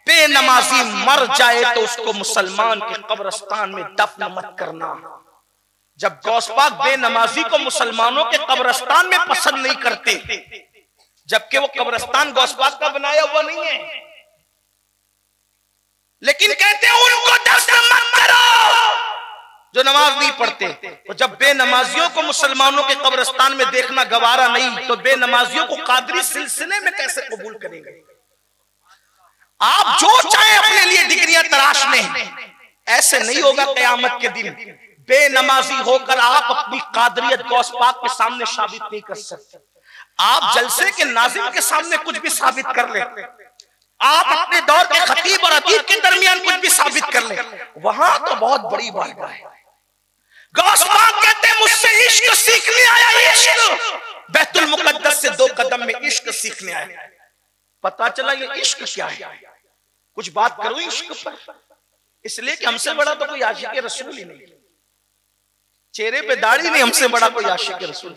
बेनमाजी मर जाए तो उसको मुसलमान के कब्रिस्तान में दफन मत करना। जब गौस पाक बेनमाजी को मुसलमानों के कब्रिस्तान में पसंद नहीं करते, जबकि वो कब्रिस्तान गौस पाक का बनाया हुआ नहीं है, लेकिन कहते हैं उनको दफन मत करो जो नमाज नहीं पढ़ते। तो जब बेनमाजियों को मुसलमानों के कब्रिस्तान में देखना गवारा नहीं, तो बेनमाजियों को कादरी सिलसिले में कैसे कबूल करेंगे? आप जो चाहे अपने लिए डिग्रियां तराश लें, ऐसे नहीं होगा क़यामत के दिन। बेनमाजी होकर आप अपनी कादरियत गौस पाक के सामने साबित नहीं कर सकते। आप जलसे के नाज़िम के सामने कुछ भी साबित कर ले, आप अपने दौर के खतीब और अदीब के दरमियान कुछ भी साबित कर ले, वहां तो बहुत बड़ी बात है। गौस पाक कहते हैं मुझसे इश्क सीखने आया, इश्क बैतुल मुकद्दस से 2 कदम में इश्क सीखने आया। पता चला ये इश्क क्या है। कुछ बात करो इश्क पर, इसलिए कि हमसे बड़ा तो कोई आशिक रसूल ही नहीं, चेहरे पे दाढ़ी नहीं, हमसे बड़ा कोई आशिक रसूल।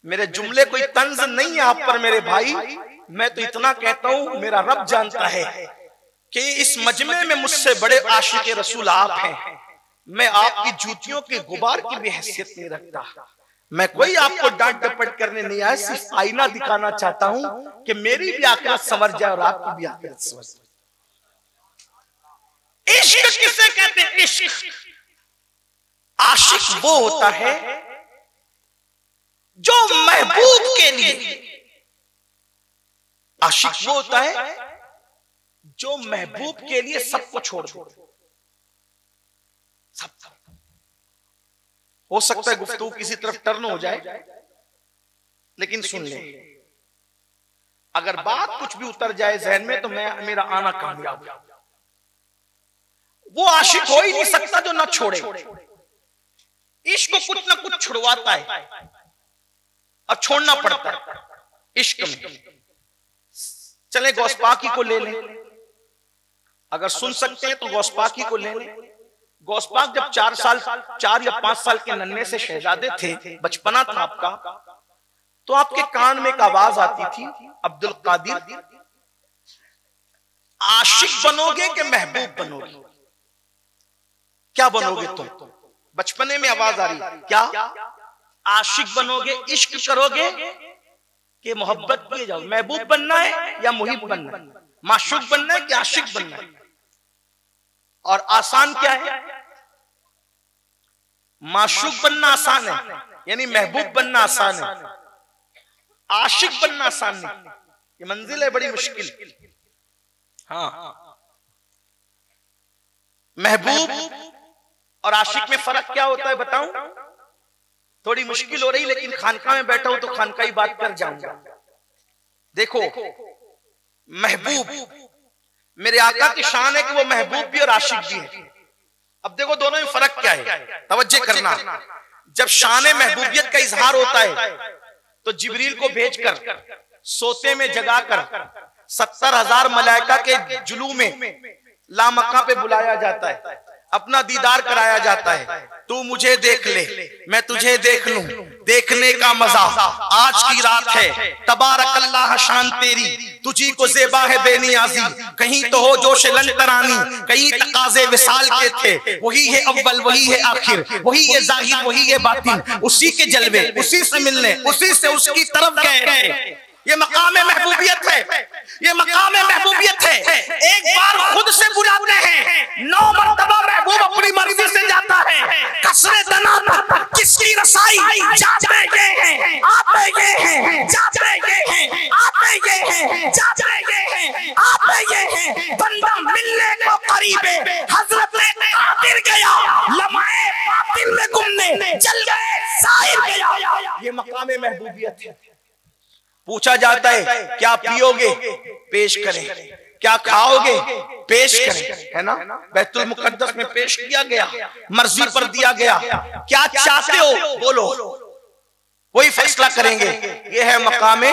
मेरे जुमले कोई तंज नहीं है आप पर मेरे भाई, मैं तो इतना कहता हूं, मेरा रब जानता है कि इस मजमे में मुझसे बड़े आशिक रसूल आप हैं। मैं आपकी जूतियों के गुबार की भी हैसियत नहीं रखता। मैं कोई आपको डांट डपट करने नहीं आया, सिर्फ आईना दिखाना चाहता हूं कि मेरी भी आखिरत संवर जाए और आपकी भी आखिरत संवर जाए। इश्क किसे कहते हैं? इश्क आशिक वो होता है जो महबूब के लिए, आशिक वो होता है जो महबूब के लिए सबको छोड़ दे। सब हो सकता है गुफ्तगू किसी तरफ टर्न हो जाए, लेकिन सुन ले, अगर बात कुछ भी उतर जाए जहन में तो मेरा आना कामयाब। वो आशिक हो ही नहीं सकता जो ना छोड़े। इश्क को कुछ ना कुछ छुड़वाता है, अब छोड़ना पड़ता है इश्क में। चले गौस पाकी को ले लें, अगर सुन सकते हैं तो गौस पाकी को ले लें। गौस पाक जब 4 या 5 साल के नन्हे से शहजादे थे, बचपना था आपका, तो आपके कान में एक आवाज आती थी, अब्दुल कादिर आशिक बनोगे कि महबूब बनोगे? क्या बनोगे तुम? बचपने में आवाज आ रही, क्या आशिक बनोगे, इश्क करोगे कि मोहब्बत किए जाओ? महबूब बनना है या मुहिब बनना है? माशूक बनना है कि आशिक बनना है? और आसान क्या है? माशूक बनना आसान है, यानी महबूब बनना आसान है, आशिक बनना आसान नहीं। ये मंजिल है बड़ी मुश्किल। हाँ, महबूब और आशिक में फर्क क्या होता है बताऊं? थोड़ी मुश्किल हो रही, लेकिन खानका में बैठा हूं तो खानका ही बात कर जाऊंगा। देखो, महबूब मेरे आका की शान है कि वो महबूब भी और आशिक भी है। अब देखो दोनों में फर्क क्या है, तवज्जो करना। जब शान महबूबियत का इजहार होता है तो जिब्रील को भेजकर सोते में जगाकर 70,000 मलाइका के जुलू में लामक्का पे बुलाया जाता है, अपना दीदार कराया जाता है। तू मुझे देख ले, मैं तुझे देख लूं, देखने का मजा आज की रात है। तबारक अल्लाह शान तेरी, तुझी को ज़ेबा है बेनियाजी। कहीं तो हो जोश लंतरानी, कहीं तकाज़े विसाल के थे। वही है अव्वल, वही है आखिर, वही है ज़ाहिर, वही है बातिन। उसी के जलवे, उसी से मिलने, उसी से उसकी तरफ गए। ये मकाम महबूबियत है, ये मकाम महबूबियत है। एक बार खुद से बुलाते हैं, 9 मरतबा महबूब अपनी मर्जी से जाता है। कसरे दना किसकी रसाई, जाते ये हैं, आते ये हैं, जाते ये हैं, आते ये हैं, जाते ये हैं, आते ये हैं। बंदा मिलने को करीबे हजरत कादिर गया, लम्हे बातिल में गुमने चल गए साहिर गया। ये मकाम महबूबियत है। पूछा जाता है क्या पियोगे, पेश करें, क्या खाओगे, पेश करें, है ना। बैतुल मुकद्दस में पेश किया गया, मर्जी पर दिया गया। क्या चाहते हो बोलो, वही फैसला करेंगे। ये है मकामे।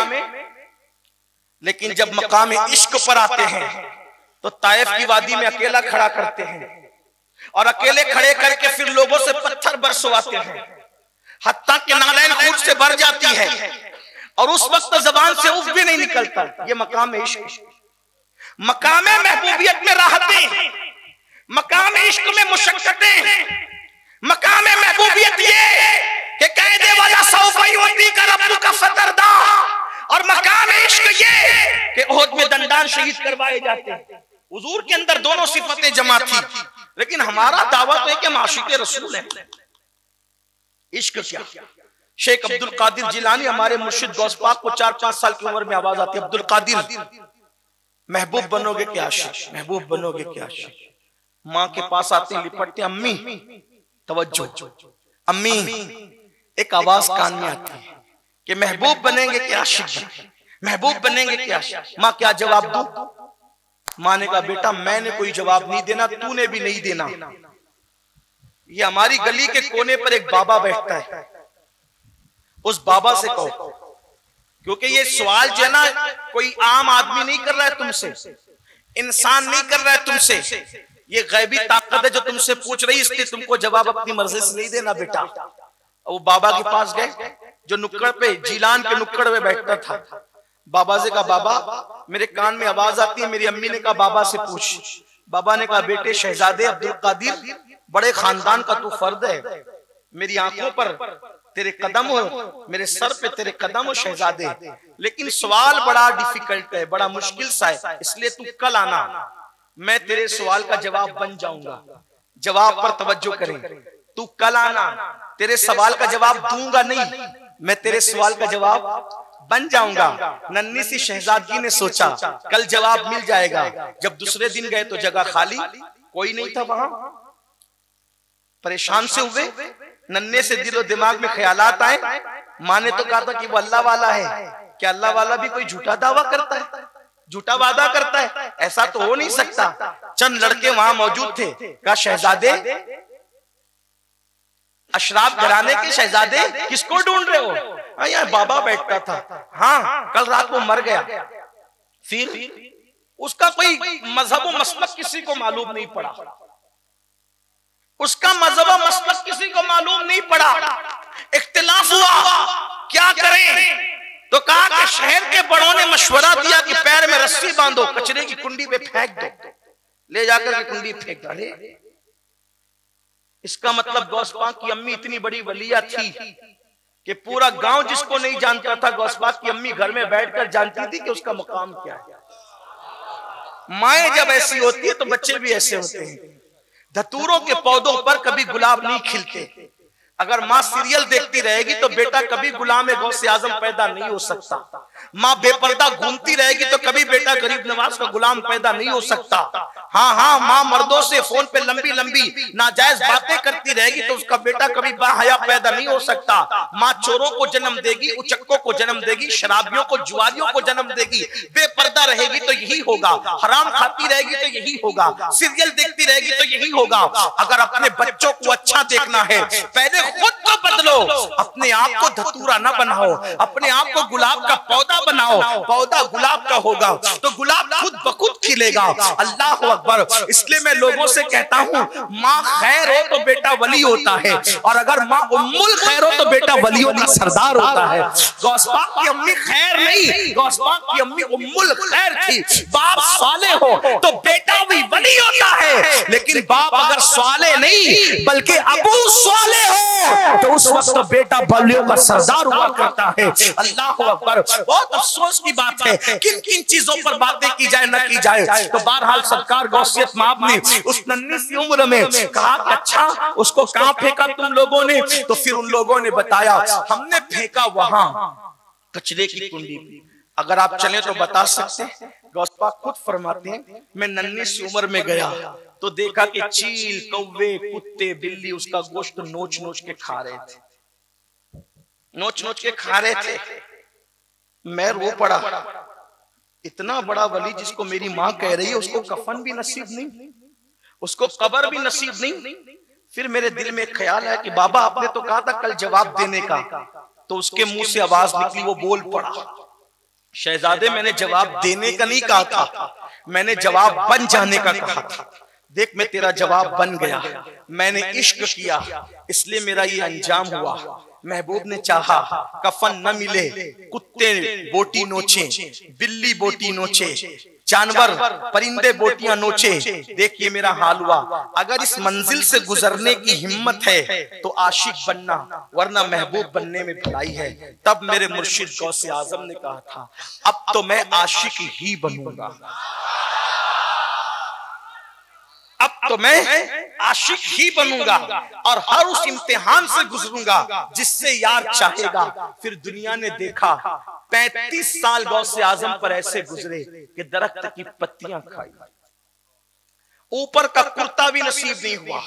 लेकिन जब मकामे इश्क पर आते हैं तो ताइफ की वादी में अकेला खड़ा करते हैं और अकेले खड़े करके फिर लोगों से पत्थर बरसवाते हैं, हत्ता कि नालैन खून से भर जाती है और उस वक्त जबान से उफ भी नहीं निकलता। ये मकाम इश्क। मकाम महबूबियत में राहतें, मकाम इश्क में मुशक्कतें। मकाम महबूबियत ये कि कहने वाला सौफी का रब्बु का फतरदा, और मकाम इश्क ये कि ओहद में दंडान शहीद करवाए जाते हैं। हुजूर के अंदर दोनों सिफतें जमा थी, लेकिन हमारा दावा तो है कि हम आशिक़े रसूल हैं। इश्क क्या? शेख अब्दुल कादिर जिलानी हमारे मुर्शिद गौस पाक को 4-5 साल की उम्र में आवाज आती है, अब्दुल कादिर महबूब बनोगे क्या आशिक, महबूब बनोगे क्या आशिक। माँ के पास आते हैं, लिपटते, अम्मी तवज्जो, अम्मी। एक आवाज कान में आती है कि महबूब बनेंगे क्या आशिक, महबूब बनेंगे क्या आशिक। माँ क्या जवाब दूं? माँ ने कहा बेटा मैंने कोई जवाब नहीं देना, तूने भी नहीं देना। ये हमारी गली के कोने पर एक बाबा बैठता है, उस बाबा से कहो, क्योंकि ये सवाल जो है ना कोई आम आदमी नहीं कर रहा है तुमसे, इंसान नहीं कर रहा है तुमसे, ये गैबी ताकत है जो तुमसे पूछ रही है, इसलिए तुमको जवाब अपनी मर्जी से नहीं देना बेटा। वो बाबा के पास गए जो नुक्कड़ पे, जिलान के नुक्कड़ पे बैठता था। बाबा से कहा बाबा मेरे कान में आवाज आती है। मेरी अम्मी ने कहा बाबा से पूछ। बाबा ने कहा बेटे शहजादे अब्दुल कादिर, बड़े खानदान का तू फर्द है, मेरी आंखों पर तेरे कदम हो, मेरे सर पे तेरे कदम हो शहजादे, लेकिन सवाल बड़ा डिफिकल्ट है, बड़ा मुश्किल सा है, इसलिए तू कल आना, मैं तेरे सवाल का जवाब बन जाऊंगा। जवाब पर तवज्जो करें, तू कल आना, तेरे सवाल का जवाब दूंगा नहीं, मैं तेरे सवाल का जवाब बन जाऊंगा। नन्ही सी शहजादगी ने सोचा कल जवाब मिल जाएगा। जब दूसरे दिन गए तो जगह खाली, कोई नहीं था वहां। परेशान से हुए, नन्हे से दिलो दिमाग में ख्यालात आए। माँ ने तो कहा था कि वो अल्लाह वाला है, क्या अल्लाह वाला भी कोई झूठा दावा करता है, झूठा वादा करता है? ऐसा तो हो नहीं सकता। चंद लड़के वहां मौजूद थे, कहा शहजादे, अशराफ घराने के शहजादे किसको ढूंढ रहे हो? यहाँ बाबा बैठता था, हाँ कल रात वो मर गया। फिर उसका कोई मजहब व मसलक किसी को मालूम नहीं पड़ा, उसका मजहब मसलक किसी को मालूम नहीं पड़ा। इख्तिलाफ हुआ क्या करें, तो कहा कि शहर के बड़ों ने मशवरा दिया कि पैर में रस्सी बांधो, कचरे की कुंडी पे फेंक दो, ले जाकर के कुंडी फेंक डाले। इसका मतलब गौस पाक की अम्मी इतनी बड़ी वलिया थी कि पूरा गांव जिसको नहीं जानता था, गौस पाक की अम्मी घर में बैठकर जानती थी कि उसका मुकाम क्या है। माएं जब ऐसी होती है तो बच्चे भी ऐसे होते हैं। धतूरों के पौधों पर कभी गुलाब नहीं खिलते। अगर माँ सीरियल देखती रहेगी तो बेटा कभी गुलाम गौसे आजम पैदा नहीं हो सकता। माँ बेपर्दा घूमती रहेगी तो कभी बेटा गरीब नवाज का गुलाम पैदा नहीं हो सकता। हाँ हाँ, माँ मर्दों से फोन पे लंबी लंबी नाजायज बातें करती रहेगी तो उसका बेटा कभी बाहया पैदा नहीं हो सकता। माँ चोरों को जन्म देगी, उचक्कों को जन्म देगी, शराबियों को, जुआरियों को जन्म देगी। बेपर्दा रहेगी तो यही होगा, हराम खाती रहेगी तो यही होगा, सीरियल देखती रहेगी तो यही होगा। अगर अपने बच्चों को अच्छा देखना है पहले खुद को बदलो, अपने आप को धतूरा न बनाओ, अपने आप को गुलाब का पौधा बनाओ। पौधा गुलाब का होगा तो गुलाब खुद ब खुद खिलेगा। अल्लाह अकबर। इसलिए मैं लोगों से कहता हूँ माँ खैर हो तो बेटा वली होता है, और अगर माँ उम्मुल खैर हो तो बेटा वलियों का सरदार होता है। गौस पाक की अम्मी खैर नहीं, गौस पाक की अम्मी उम्मुल खैर थी। बाप साले हो तो बेटा भी वली होता है, लेकिन बाप अगर साले नहीं बल्कि अबू साले हो तो उस वक्त तो बेटा बलियों का सरदार हुआ करता है। अल्लाह अकबर। बहुत अफसोस की बात है, किन किन चीजों पर बातें की जाए न की जाए। तो बहरहाल सरकार गौसियत माब ने उस नन्ही सी उम्र में कहा कि अच्छा उसको कहां फेंका तुम लोगों ने? तो फिर उन लोगों ने बताया हमने फेंका वहां कचरे की कुंडी पे। अगर आप चले तो बता सकते हैं, गौस पाक खुद फरमाते हैं मैं नन्ही सी उम्र में गया तो देखा कि चील, कौवे, कुत्ते, बिल्ली उसका गोश्त नोच नोच के खा रहे थे, नोच नोच के खा रहे थे। मैं रो पड़ा, इतना बड़ा वली जिसको मेरी माँ कह रही है उसको कफन भी नसीब नहीं, उसको कब्र भी नसीब नहीं। फिर मेरे दिल में ख्याल है कि बाबा आपने तो कहा था कल जवाब देने का, तो उसके मुंह से आवाज निकली, वो बोल पड़ा शहजादे मैंने जवाब देने का नहीं कहा था, मैंने जवाब बन जाने का कहा था। देख मैं तेरा जवाब बन गया, मैंने इश्क किया इसलिए मेरा ये अंजाम हुआ। महबूब ने चाहा कफन न मिले, कुत्ते बोटी नोचे, बिल्ली बोटी नोचे, जानवर परिंदे बोटियां नोचे, देखिए मेरा हाल हुआ। अगर इस मंजिल से गुजरने की हिम्मत है तो आशिक बनना, वरना महबूब बनने में भलाई है। तब मेरे मुर्शिद गौसे आजम ने कहा था अब तो मैं आशिक ही बनूंगा, अब तो मैं आशिक ही बनूंगा और हर उस इम्तिहान से गुजरूंगा जिससे यार चाहेगा। फिर दुनिया ने देखा 35 साल गौसे आजम पर ऐसे गुजरे कि दरख्त की पत्तियां खाई, ऊपर का कुर्ता भी नसीब नहीं हुआ।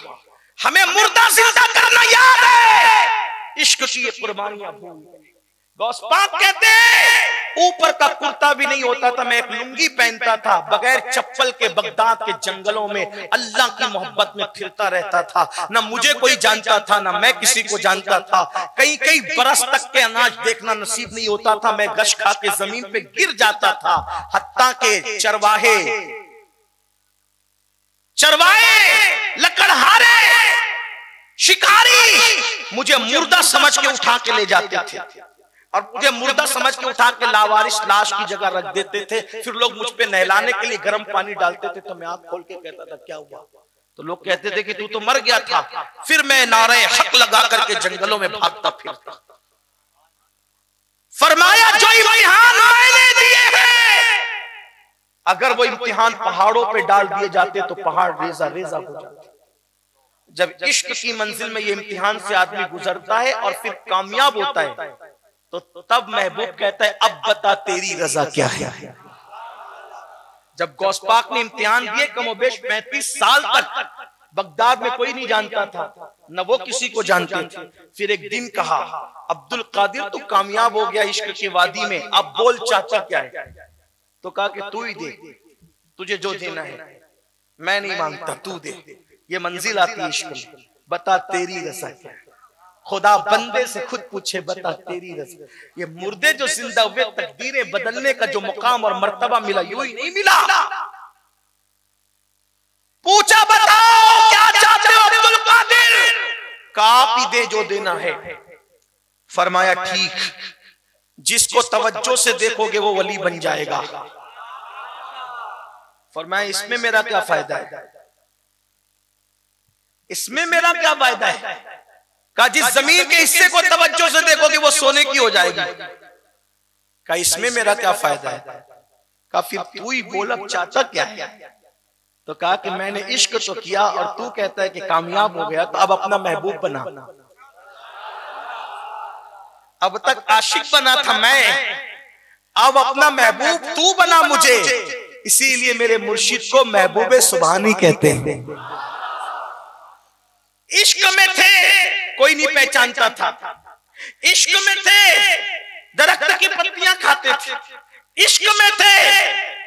हमें मुर्दा जिंदा करना याद है, इश्क की ये कुर्बानियां भूल गए। गौस पाक कहते हैं ऊपर का कुर्ता भी नहीं होता था, मैं एक लुंगी पहनता था, बगैर चप्पल के बगदाद के जंगलों में अल्लाह की मोहब्बत में फिरता रहता था। ना मुझे कोई जानता था ना मैं किसी को जानता था। कई कई बरस तक के अनाज देखना नसीब नहीं होता था, मैं गश खा के जमीन पे गिर जाता था। हत्ता के चरवाहे लकड़हारे शिकारी मुझे मुर्दा समझ के उठा के ले जाते थे और मुझे मुर्दा समझ के उठा के लावारिस लाश की जगह रख देते थे। फिर लोग मुझ पे नहलाने के लिए गर्म पानी डालते थे तो मैं आंख खोल के कहता था क्या हुआ? तो लोग कहते थे कि तू तो मर गया था। फिर मैं नारे हक लगा करके जंगलों में भागता फिरता। फरमाया जो इम्तिहान मैंने दिए हैं, अगर वो इम्तिहान पहाड़ों पे डाल दिए जाते तो पहाड़ रेजा रेजा हो जाते। जब इश्क की मंजिल में ये इम्तिहान से आदमी गुजरता है और फिर कामयाब होता है तो तब महबूब कहता है अब बता तेरी रजा क्या है। जब गौस पाक ने इम्तिहान दिए कमोबेश 35 साल तक बगदाद में कोई नहीं जानता था, न वो किसी को जानते थे। फिर एक दिन कहा अब्दुल कादिर तू कामयाब हो गया इश्क की वादी में, अब बोल चाचा क्या है? तो कहा कि तू ही दे, तुझे जो देना है, मैं नहीं मांगता तू दे। ये मंजिल आती है इश्क में, बता तेरी रजा क्या है। खुदा बंदे से खुद पूछे बता तेरी रजा। ये मुर्दे जो जिंदा हुए तकदीरें बदलने का जो मुकाम और मर्तबा मिला यूं ही नहीं मिला। पूछा बताओ क्या चाहते हो अब्दुल कादिर? आप ही दे जो देना है। फरमाया ठीक, जिसको तवज्जो से देखोगे वो वली बन जाएगा। फरमाया इसमें मेरा क्या फायदा है? इसमें मेरा क्या फायदा है? कहा जिस जमीन के हिस्से को तवज्जो से देखोगे वो सोने की हो जाएगी। कहा इसमें मेरा क्या फायदा है? कहा फिर तू ही बोल अब चाहता क्या है? तो कहा कि मैंने इश्क तो किया और तू कहता है कि कामयाब हो गया, तो अब अपना महबूब बना। अब तक आशिक बना था मैं, अब अपना महबूब तू बना मुझे। इसीलिए मेरे मुर्शिद को महबूबे सुभानी कहते हैं। इश्क में थे कोई नहीं पहचानता था, इश्क में थे दरख्त की पत्तियां खाते थे, इश्क में थे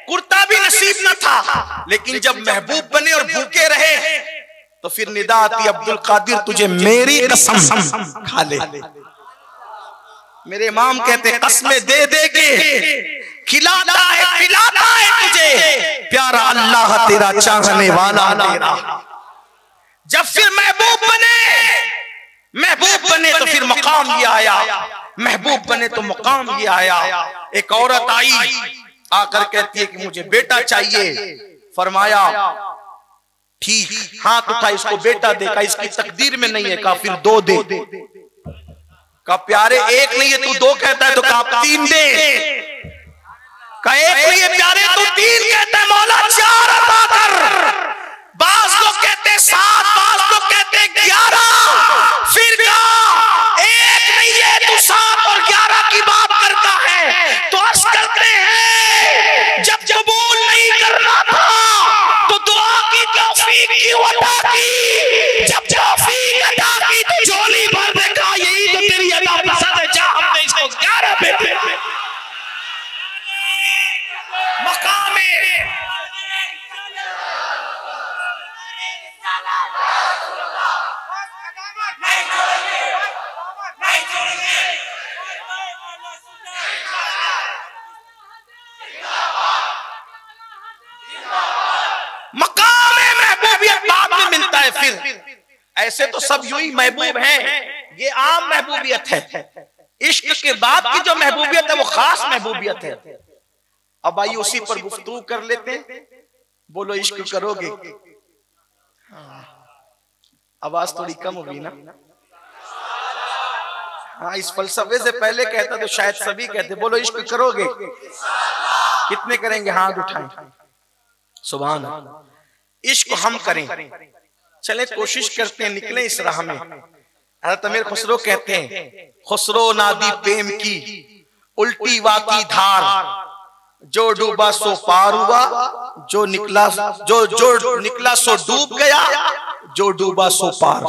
कुर्ता भी नसीब न था, लेकिन जब महबूब बने और भूखे रहे तो फिर निदा आती अब्दुल कादिर तुझे मेरी कसम खा ले। मेरे इमाम कहते कसमें दे दे के खिलाता है तुझे प्यारा अल्लाह तेरा चाहने वाला तेरा। जब फिर महबूब बने तो फिर मकाम ये आया, महबूब बने तो मकाम ये आया। एक औरत आई आकर कहती है कि मुझे बेटा चाहिए। फरमाया ठीक, हाथ उठा इसको बेटा देखा, इसकी तकदीर में नहीं है। कहा फिर दो दे। का प्यारे एक नहीं है तू दो कहता है तो का तीन दे, का एक नहीं है प्यारे तू तीन कहता है मौला चार अता कर। बाज लोग कहते हैं 7, बाज लोग कहते हैं 11, फिर का एक नहीं है तू 7 और 11 की बात करता है। तो अर्ज करते हैं जब कबूल नहीं करना था तो दुआ की तौफीक क्यों अता की, जब तौफीक अता की तो झोली भर देखा यही तो तेरी अदा पसंद है। जा हमने इसको 11 बेटे मकाम महबूबियत बाद में मिलता है। फिर ऐसे तो सब यूं ही महबूब हैं, ये आम महबूबियत है। इश्क के बाद की जो महबूबियत है वो खास महबूबियत है। अब आइए उसी पर गुफ्तगू कर लेते हैं। बोलो इश्क करोगे? आवाज थोड़ी कम हुई ना? हाँ, इस फलसफे से पहले कहता तो शायद सभी कहते बोलो इश्क करोगे। कितने करेंगे? हाथ उठाएं। सुभान अल्लाह। इश्क हम करें, चले कोशिश करते हैं, निकले इस राह में। हज़रत अमीर खुसरो कहते हैं खुसरो नादी प्रेम की उल्टी वाकी धार, जो डूबा सो पार हुआ, जो निकला सो डूब गया, जो डूबा सो पार।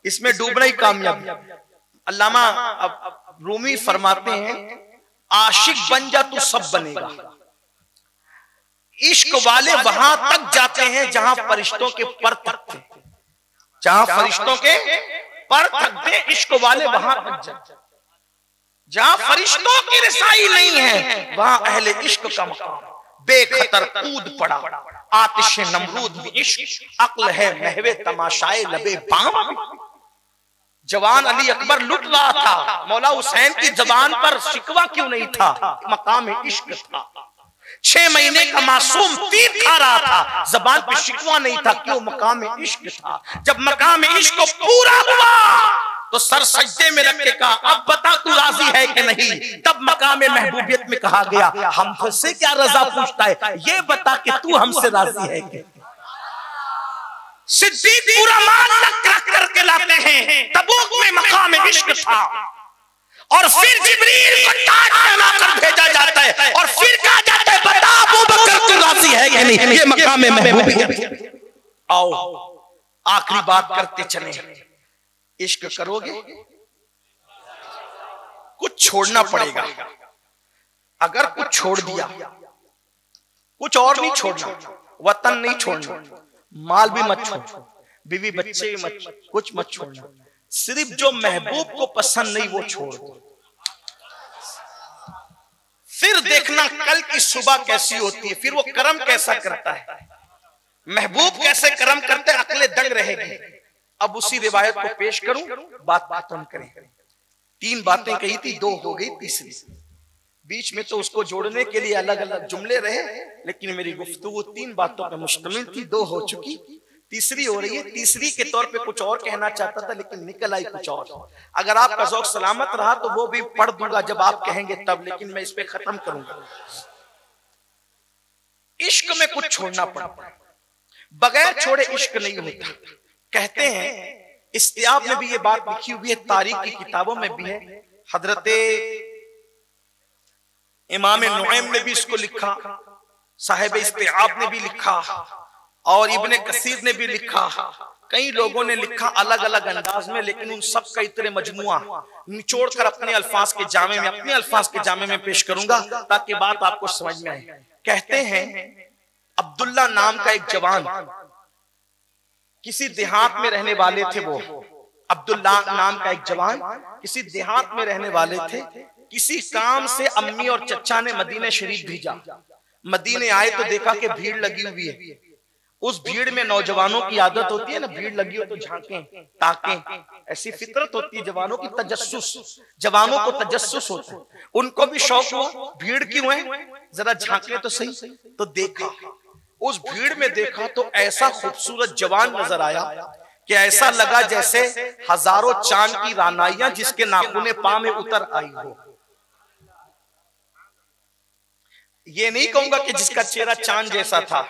इसमें डूबना ही कामयाबी। अल्लामा अब रूमी फरमाते हैं आशिक बन जा तू सब बनेगा। इश्क वाले वहां तक जाते हैं जहां फरिश्तों के पर थकते, जहां फरिश्तों के पर थकते इश्क वाले वहां तक जाते। जहां फरिश्तों की रसाई नहीं है वहां अहले इश्क का मकाम। बेखतर कूद पड़ा आतिश नमरूद में इश्क, अक्ल है महवे तमाशाए लबे बाम। जवान अली अकबर लुट रहा था, मौला हुसैन की जबान पर शिकवा क्यों नहीं था? मकाम इश्क था। 6 महीने का मासूम तीर खा रहा था, जबान पे शिकवा नहीं था, क्यों? मकाम इश्क था। जब मकाम इश्क पूरा हुआ तो सर सजदे में रख के कहा अब बता तू राजी है कि नहीं। तब मकाम महबूबियत में कहा गया हमसे क्या रजा पूछता है, ये बता कि तू हमसे राजी है कि। सिद्दीक पूरा माल रख करके लाते हैं। तबूक में मकाम इश्क था और फिर जिब्रील को ताज पहना कर भेजा जाता है और फिर कहा जाता है बता अबू बकर तू राजी है कि नहीं। ये मकाम महबूबियत। आओ आखिरी बात करते चले, इश्क करोगे? कुछ छोड़ना पड़ेगा। अगर कुछ छोड़ दिया, कुछ और नहीं छोड़ना, वतन नहीं छोड़ना, माल भी मत छोड़ना, बीवी बच्चे भी मत, कुछ मत छोड़ना। सिर्फ जो महबूब को पसंद नहीं वो छोड़ दो। फिर देखना कल की सुबह कैसी होती है, फिर वो कर्म कैसा करता है। महबूब कैसे कर्म करते अकले दंग रहेगी। अब उसी रिवायत को पेश करूं, बात खत्म करें। 3 बातें कही थी, 2 हो गई, तीसरी बीच में तो उसको जोड़ने के लिए अलग अलग जुमले रहे, लेकिन मेरी गुफ्तगू 3 बातों पर मुश्तमिल थी। 2 हो चुकी, तीसरी हो रही है। तीसरी के तौर पे कुछ और कहना चाहता था लेकिन निकल आई कुछ और। अगर आपका ज़ौक़ सलामत रहा तो वो भी पढ़ दूंगा जब आप कहेंगे तब, लेकिन मैं इस पे खत्म करूंगा। इश्क में कुछ छोड़ना पड़ता, बगैर छोड़े इश्क नहीं होता। कहते हैं इस्तियाब में भी ये बात लिखी हुई है, तारीख की किताबों में भी है। हजरत इमाम नुएम ने भी इसको लिखा, साहिब इस्तियाब ने भी लिखा और इब्ने कसीर ने भी लिखा। कई लोगों ने लिखा अलग अलग अंदाज में, लेकिन उन सब का इतने मजमुआ निचोड़ कर अपने अल्फाज के जामे में पेश करूंगा ताकि बात आपको समझ में आए। कहते हैं अब्दुल्ला नाम का एक जवान किसी देहात में रहने वाले थे। वो अब्दुल्ला नाम का एक जवान किसी देहात में रहने वाले थे। किसी काम से अम्मी और चचा ने मदीने शरीफ भेजा। मदीने आए तो देखा कि भीड़ लगी हुई है। उस भीड़ में नौजवानों की आदत होती है ना, भीड़ लगी हो तो झांकें ताकें, ऐसी फितरत होती है जवानों की, तजस्सुस, जवानों को तजस्सुस होता है। उनको भी शौक हुआ भीड़ क्यों है, जरा झांके तो सही। तो देखा, उस भीड़ में देखा तो ऐसा खूबसूरत जवान नजर आया कि ऐसा लगा जैसे हजारों चांद की रानाइयां जिसके नाखूने पांव में उतर आई हो। ये नहीं कहूंगा कि जिसका चेहरा चांद जैसा था,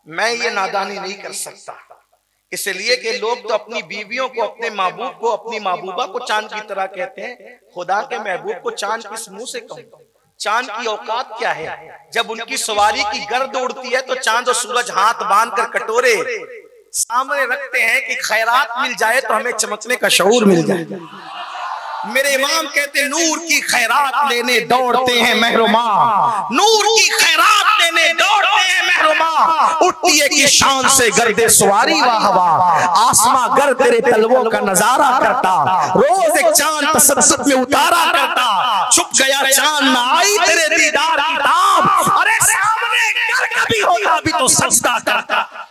मैं ये नादानी नहीं कर सकता, इसलिए कि लोग तो अपनी बीवियों को, अपने महबूब को, अपनी महबूबा को चांद की तरह कहते हैं। खुदा के महबूब को चांद किस मुंह से कहूं? चांद की औकात क्या है? जब उनकी सवारी की गर्द उड़ती है तो चांद और सूरज हाथ बांध कर कटोरे सामने रखते हैं कि खैरात मिल जाए तो हमें चमकने का शऊर मिल जाए। मेरे इमाम कहते नूर की खैरात लेने दौड़ते हैं महरुमा, नूर की खैरात लेने दौड़ते हैं महरुमा, उठती है कि शान से गर्दे सवारी वाह वाह, आसमां गर तेरे तलवों का नजारा करता, रोज एक चांद तसद्दुक में उतारा करता, छुप गया चांद ना आई तेरे दीदार की ताब, अरे सामने गर कभी होता भी तो सजदा करता।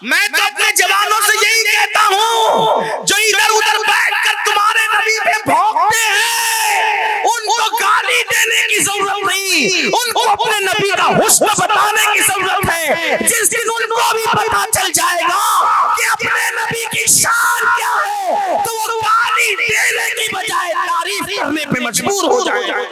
मैं तो अपने जवानों से यही कहता हूँ जो इधर उधर बैठकर तुम्हारे नबी पे भौंकते हैं, उनको गाली देने की जरूरत नहीं, उनको अपने नबी का हुस्न बताने की जरूरत है। जिस दिन उनको भी पता चल जाएगा कि अपने नबी की शान क्या है तो वो गाली देने की बजाय तारीफ करने पे मजबूर हो जाएगा,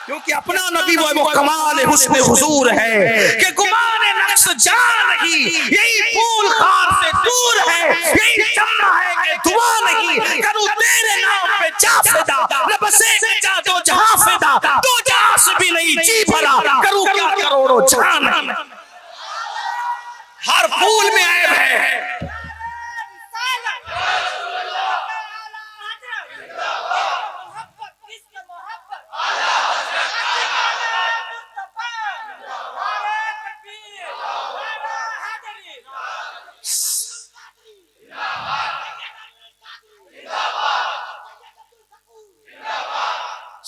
क्योंकि अपना नबी वो कमाल हुस्न हुजूर है कि गुमान नक्श जान नहीं, यही फूल खार से दूर है, यही चमना है कि दुआ नहीं करूं तेरे नाम पे जा फिदा, न बसे जा दो जहां फिदा, दो जहां से भी नहीं जी भरा, करूं क्या करोड़ों जान नहीं। हर फूल में ऐब है,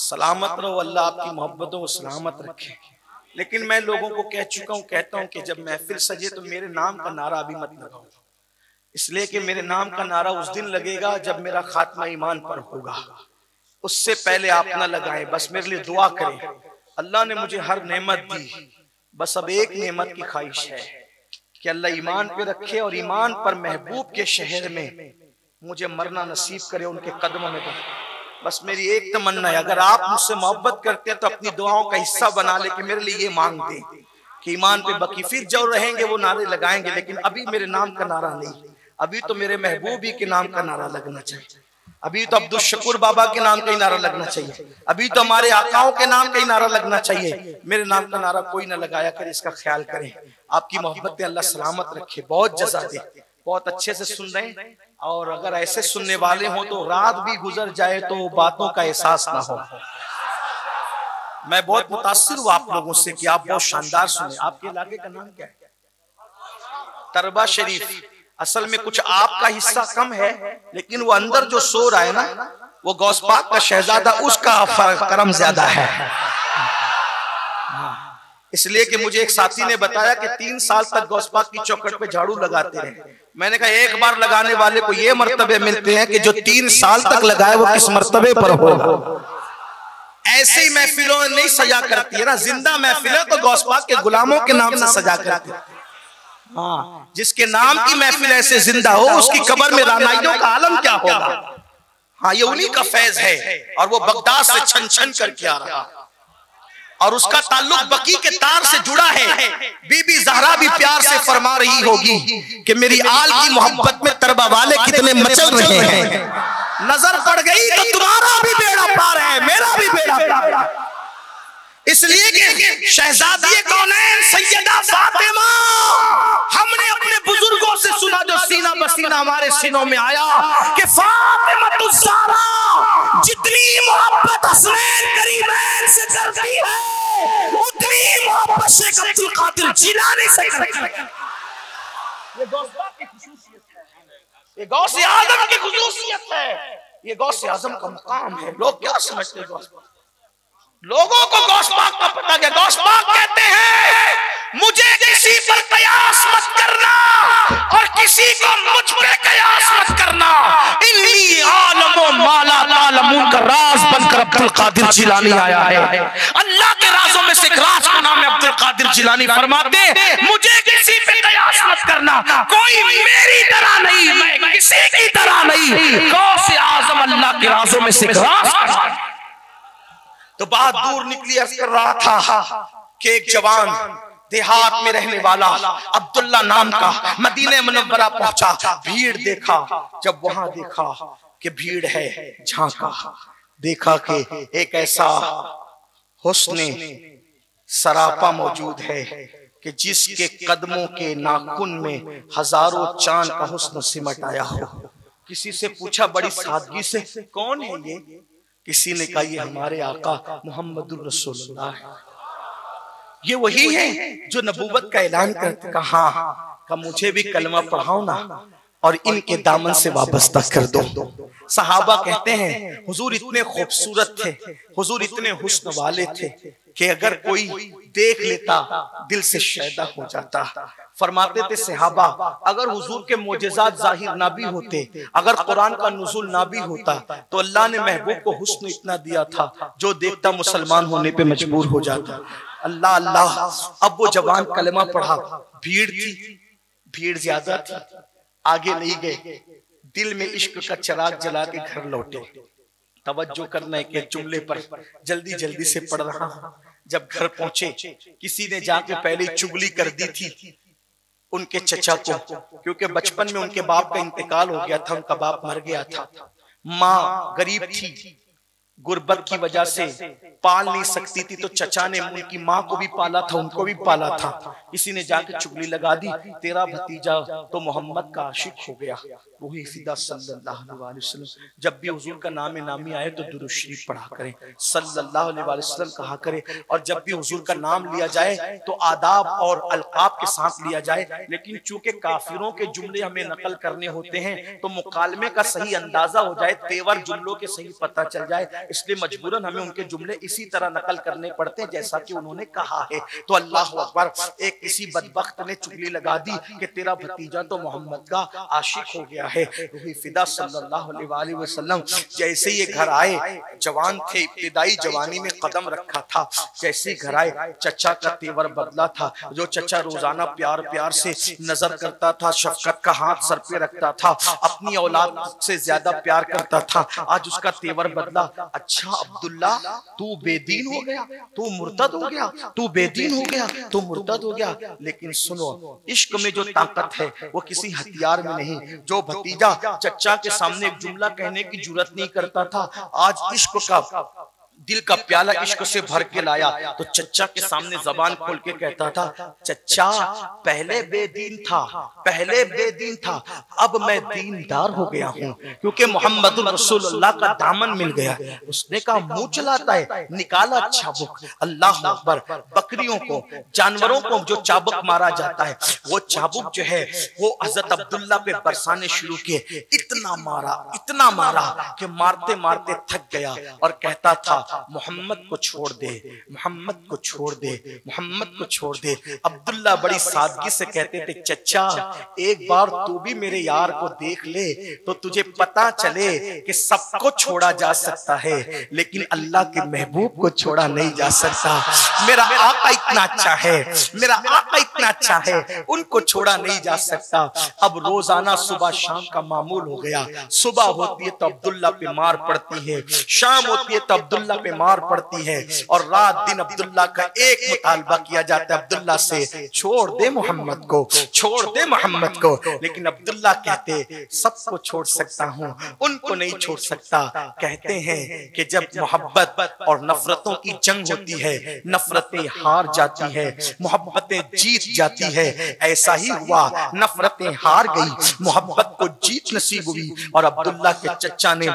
सलामत रहो, अल्लाह आपकी मोहब्बतों को सलामत रखे। लेकिन मैं लोगों को कह चुका हूं, कहता हूं कि जब महफिल सजे तो मेरे नाम का नारा अभी मत लगाओ, इसलिए कि मेरे नाम का नारा उस दिन लगेगा जब मेरा खात्मा ईमान पर होगा, उससे पहले आप ना लगाएं। बस मेरे लिए दुआ करें, अल्लाह ने मुझे हर नेमत दी, बस अब एक नेमत की ख्वाहिश है कि अल्लाह ईमान पे रखे और ईमान पर महबूब के शहर में मुझे मरना नसीब करे, उनके कदमों में। बस मेरी एक तमन्ना है, अगर आप मुझसे मोहब्बत करते हैं तो अपनी दुआओं का हिस्सा बना ले कि मेरे लिए ये मांग दें कि ईमान पे बकी, फिर जो रहेंगे वो नारे लगाएंगे, लेकिन अभी मेरे नाम का नारा नहीं, अभी तो मेरे महबूब ही के नाम का नारा लगना चाहिए, अभी तो अब्दुल शकूर बाबा के नाम का ही नारा लगना चाहिए, अभी तो हमारे आकाओं के नाम का ही नारा लगना चाहिए। मेरे नाम का नारा कोई ना लगाया करे, इसका ख्याल करें। आपकी मोहब्बतें अल्लाह सलामत रखे, बहुत जज़ा दे, बहुत अच्छे से सुन रहे हैं, और अगर ऐसे सुनने वाले हो तो रात भी गुजर जाए तो बातों का एहसास ना हो। मैं बहुत मुतासिर हूँ आप लोगों से कि आप बहुत शानदार सुने। आपके इलाके का नाम क्या है? तरबा शरीफ। असल में कुछ आपका हिस्सा कम है, लेकिन वो अंदर जो सो रहा है ना, वो गौस पाक का शहजादा, उसका करम ज्यादा है। इसलिए कि मुझे एक साथी ने बताया कि 3 साल तक गौस पाक की चौखट पे झाड़ू लगाते रहे। मैंने कहा एक बार लगाने वाले को ये मर्तबे मिलते हैं कि जो 3 साल तक लगाए वो किस मर्तबे पर होगा। ऐसे ही महफिलों नहीं सजा करती है ना, जिंदा महफिल है तो गौस पाक के गुलामों के नाम से सजा करती है। हाँ, जिसके नाम की महफिल ऐसे जिंदा हो उसकी कब्र में रानाइयों का आलम क्या होगा। हाँ, ये उन्हीं का फैज है, और वो बगदाद से छन छन करके आ रहा, और उसका ताल्लुक बकी के तार से जुड़ा है। बीबी ज़हरा भी प्यार से फरमा रही होगी कि मेरी आल की मोहब्बत में तरबा वाले कितने मचल रहे हैं, नजर पड़ गई तो तुम्हारा भी बेड़ा पार है, मेरा भी बेड़ा पार है। इसलिए कि शहजादी कौनैन सैयदा फातिमा, हमने अपने बुजुर्गों से सुना जो सीना बसीना हमारे सीनों में आया कि फातिमा तुझ ज़हरा जितनी मोहब्बत हसनैन करीमैन से करती है उतनी मोहब्बत शेख अब्दुल कादिर जिलानी से करती है। ये गौस पाक की खुसूसियत है, ये गौस आज़म की खुसूसियत है, ये गौस आज़म का मकाम है। लोग क्या समझते हैं गौस पाक? लोगों को गौस पाक का पता क्या? गौस पाक कहते हैं मुझे किसी पर कयास मत करना और किसी को मुझ पे कयास मत करना, इन्नी आलमो माला तालमून का राज बनकर अब्दुल कादिर जिलानी आया है। अल्लाह के राज़ों में से एक राज का नाम है अब्दुल कादिर जिलानी, फरमाते मुझे किसी पे कयास मत करना, कोई मेरी तरह नहीं, मैं किसी की तरह नहीं, गौसे आजम अल्लाह के राजों में से एक राज। तो बात दूर निकली, अर्ज कर रहा था कि एक जवान देहात में रहने वाला अब्दुल्ला नाम का मदीने मुनव्वरा पहुंचा, भीड़ देखा, जब वहां देखा कि भीड़ है, झांका, देखा कि एक ऐसा हुस्न सरापा मौजूद है कि जिसके कदमों के नाखून में हजारों चांद का हुस्न सिमट आया हो। किसी से पूछा बड़ी सादगी से, कौन है ये? किसी ने कहा ये हमारे आका मोहम्मदुर रसूलुल्लाह है, ये वही है जो नबूवत का ऐलान करते। कहा मुझे भी कलमा पढ़ाओ ना और इनके दामन से वाबस्ता कर दो। सहाबा कहते हैं हुजूर इतने खूबसूरत थे, हुजूर इतने हुस्न वाले थे कि अगर कोई देख लेता दिल से शैदा हो जाता। फरमाते थे सहाबा अगर हुजूर के मोजेज़ात जाहिर ना भी होते, अगर कुरान का नुज़ुल ना भी होता, तो अल्लाह ने महबूब को हुस्न इतना दिया था जो देखता मुसलमान होने पे मजबूर हो जाता। अल्लाह अल्लाह। अब वो जवान कलमा पढ़ा, भीड़ थी, भीड़ ज्यादा थी, आगे नहीं गए, दिल में इश्क का चिराग जला के घर लौटे। तवज्जो करना के जुमले पर जल्दी जल्दी से पढ़ रहा हूं। जब घर पहुंचे, किसी ने जाके पहले चुगली कर दी थी उनके चचा को, क्योंकि बचपन में उनके बाप का इंतकाल हो गया था, उनका बाप मर गया था। माँ गरीब थी, गुर्बत की वजह से पाल नहीं सकती थी, तो चचा ने उनकी माँ को भी पाला था, उनको भी पाला था। किसी ने जाके चुगली लगा दी, तेरा भतीजा तो मोहम्मद का आशिक हो गया। रूही फिदा सल्लल्लाहु अलैहि वसल्लम। जब भी हुजूर का नाम नामी आए तो दुरूद शरीफ पढ़ा करें, सल्लल्लाहु अलैहि वसल्लम कहा करें। और जब भी हुजूर का नाम लिया जाए तो आदाब और अलकाब के साथ लिया जाए। लेकिन चूंकि काफिरों के जुमले हमें नकल करने होते हैं तो मुकालमे का सही अंदाजा हो जाए, तेवर जुमलों के सही पता चल जाए, इसलिए मजबूरन हमें उनके जुमले इसी तरह नकल करने पड़ते हैं जैसा कि उन्होंने कहा है। तो अल्लाह अकबर, एक किसी बदबख्त ने चुगली लगा दी कि तेरा भतीजा तो मोहम्मद का आशिक हो गया है। रूही फिदा सल्लल्लाहु अलैहि वसल्लम जैसे ये घर आए, जवान थे, इब्तिदाई जवानी में कदम रखा था, जैसे घर आए चचा का तेवर बदला था। जो चचा रोजाना प्यार प्यार से नजर करता था, शफकत का हाथ सर पे रखता था, अपनी औलाद से ज्यादा प्यार करता था, आज उसका तेवर बदला। अच्छा अब्दुल्ला, तू बेदीन हो गया, तू मुर्तद हो गया, तू बेदीन हो गया, तू मुर्तद हो गया। लेकिन सुनो, इश्क में जो ताकत है वो किसी हथियार में नहीं। जो भतीजा चचा के सामने एक जुमला कहने की जुर्रत नहीं करता था, आज इश्क का दिल का प्याला इश्क से भर के लाया तो चचा के सामने जबान खोल के कहता था, चचा पहले बेदीन था, पहले बेदीन था, अब मैं दीनदार हो गया हूँ क्योंकि मोहम्मद रसूलुल्लाह का दामन मिल गया। उसने कहा मुंह चलाता है, निकाला चाबुक। अल्लाह अकबर। बकरियों को, जानवरों को जो चाबुक मारा जाता है, वो चाबुक जो है वो हजरत अब्दुल्ला पे बरसाने शुरू किए। इतना मारा कि मारते मारते थक गया और कहता था मोहम्मद को छोड़ दे, मोहम्मद को छोड़ दे, मोहम्मद को छोड़ दे। अब्दुल्ला बड़ी सादगी से कहते थे, चचा एक बार तू भी मेरे यार को देख ले तो तुझे पता चले कि सबको छोड़ा जा सकता है लेकिन अल्लाह के महबूब को छोड़ा नहीं जा सकता। मेरा आका इतना अच्छा है, मेरा आका इतना अच्छा है, उनको छोड़ा नहीं जा सकता। अब रोजाना सुबह शाम का मामूल हो गया। सुबह होती है तो अब्दुल्ला पे मार पड़ती है, शाम होती है तो अब्दुल्ला पे मार पड़ती है, और रात दिन अब्दुल्ला का एक मुतालबा किया जाता है अब्दुल्ला से, छोड़ दे मोहम्मद को, छोड़ दे मोहम्मद को। लेकिन अब्दुल्ला कहते सबको छोड़ सकता हूँ, उनको नहीं छोड़ सकता। कहते हैं कि जब मोहब्बत और नफरतों की जंग होती है, नफरतें हार जाती है, मोहब्बतें जीत जाती है। ऐसा ही हुआ, नफरतें हार गई, मोहब्बत को जीत नसीब हुई और अब्दुल्ला के चचा ने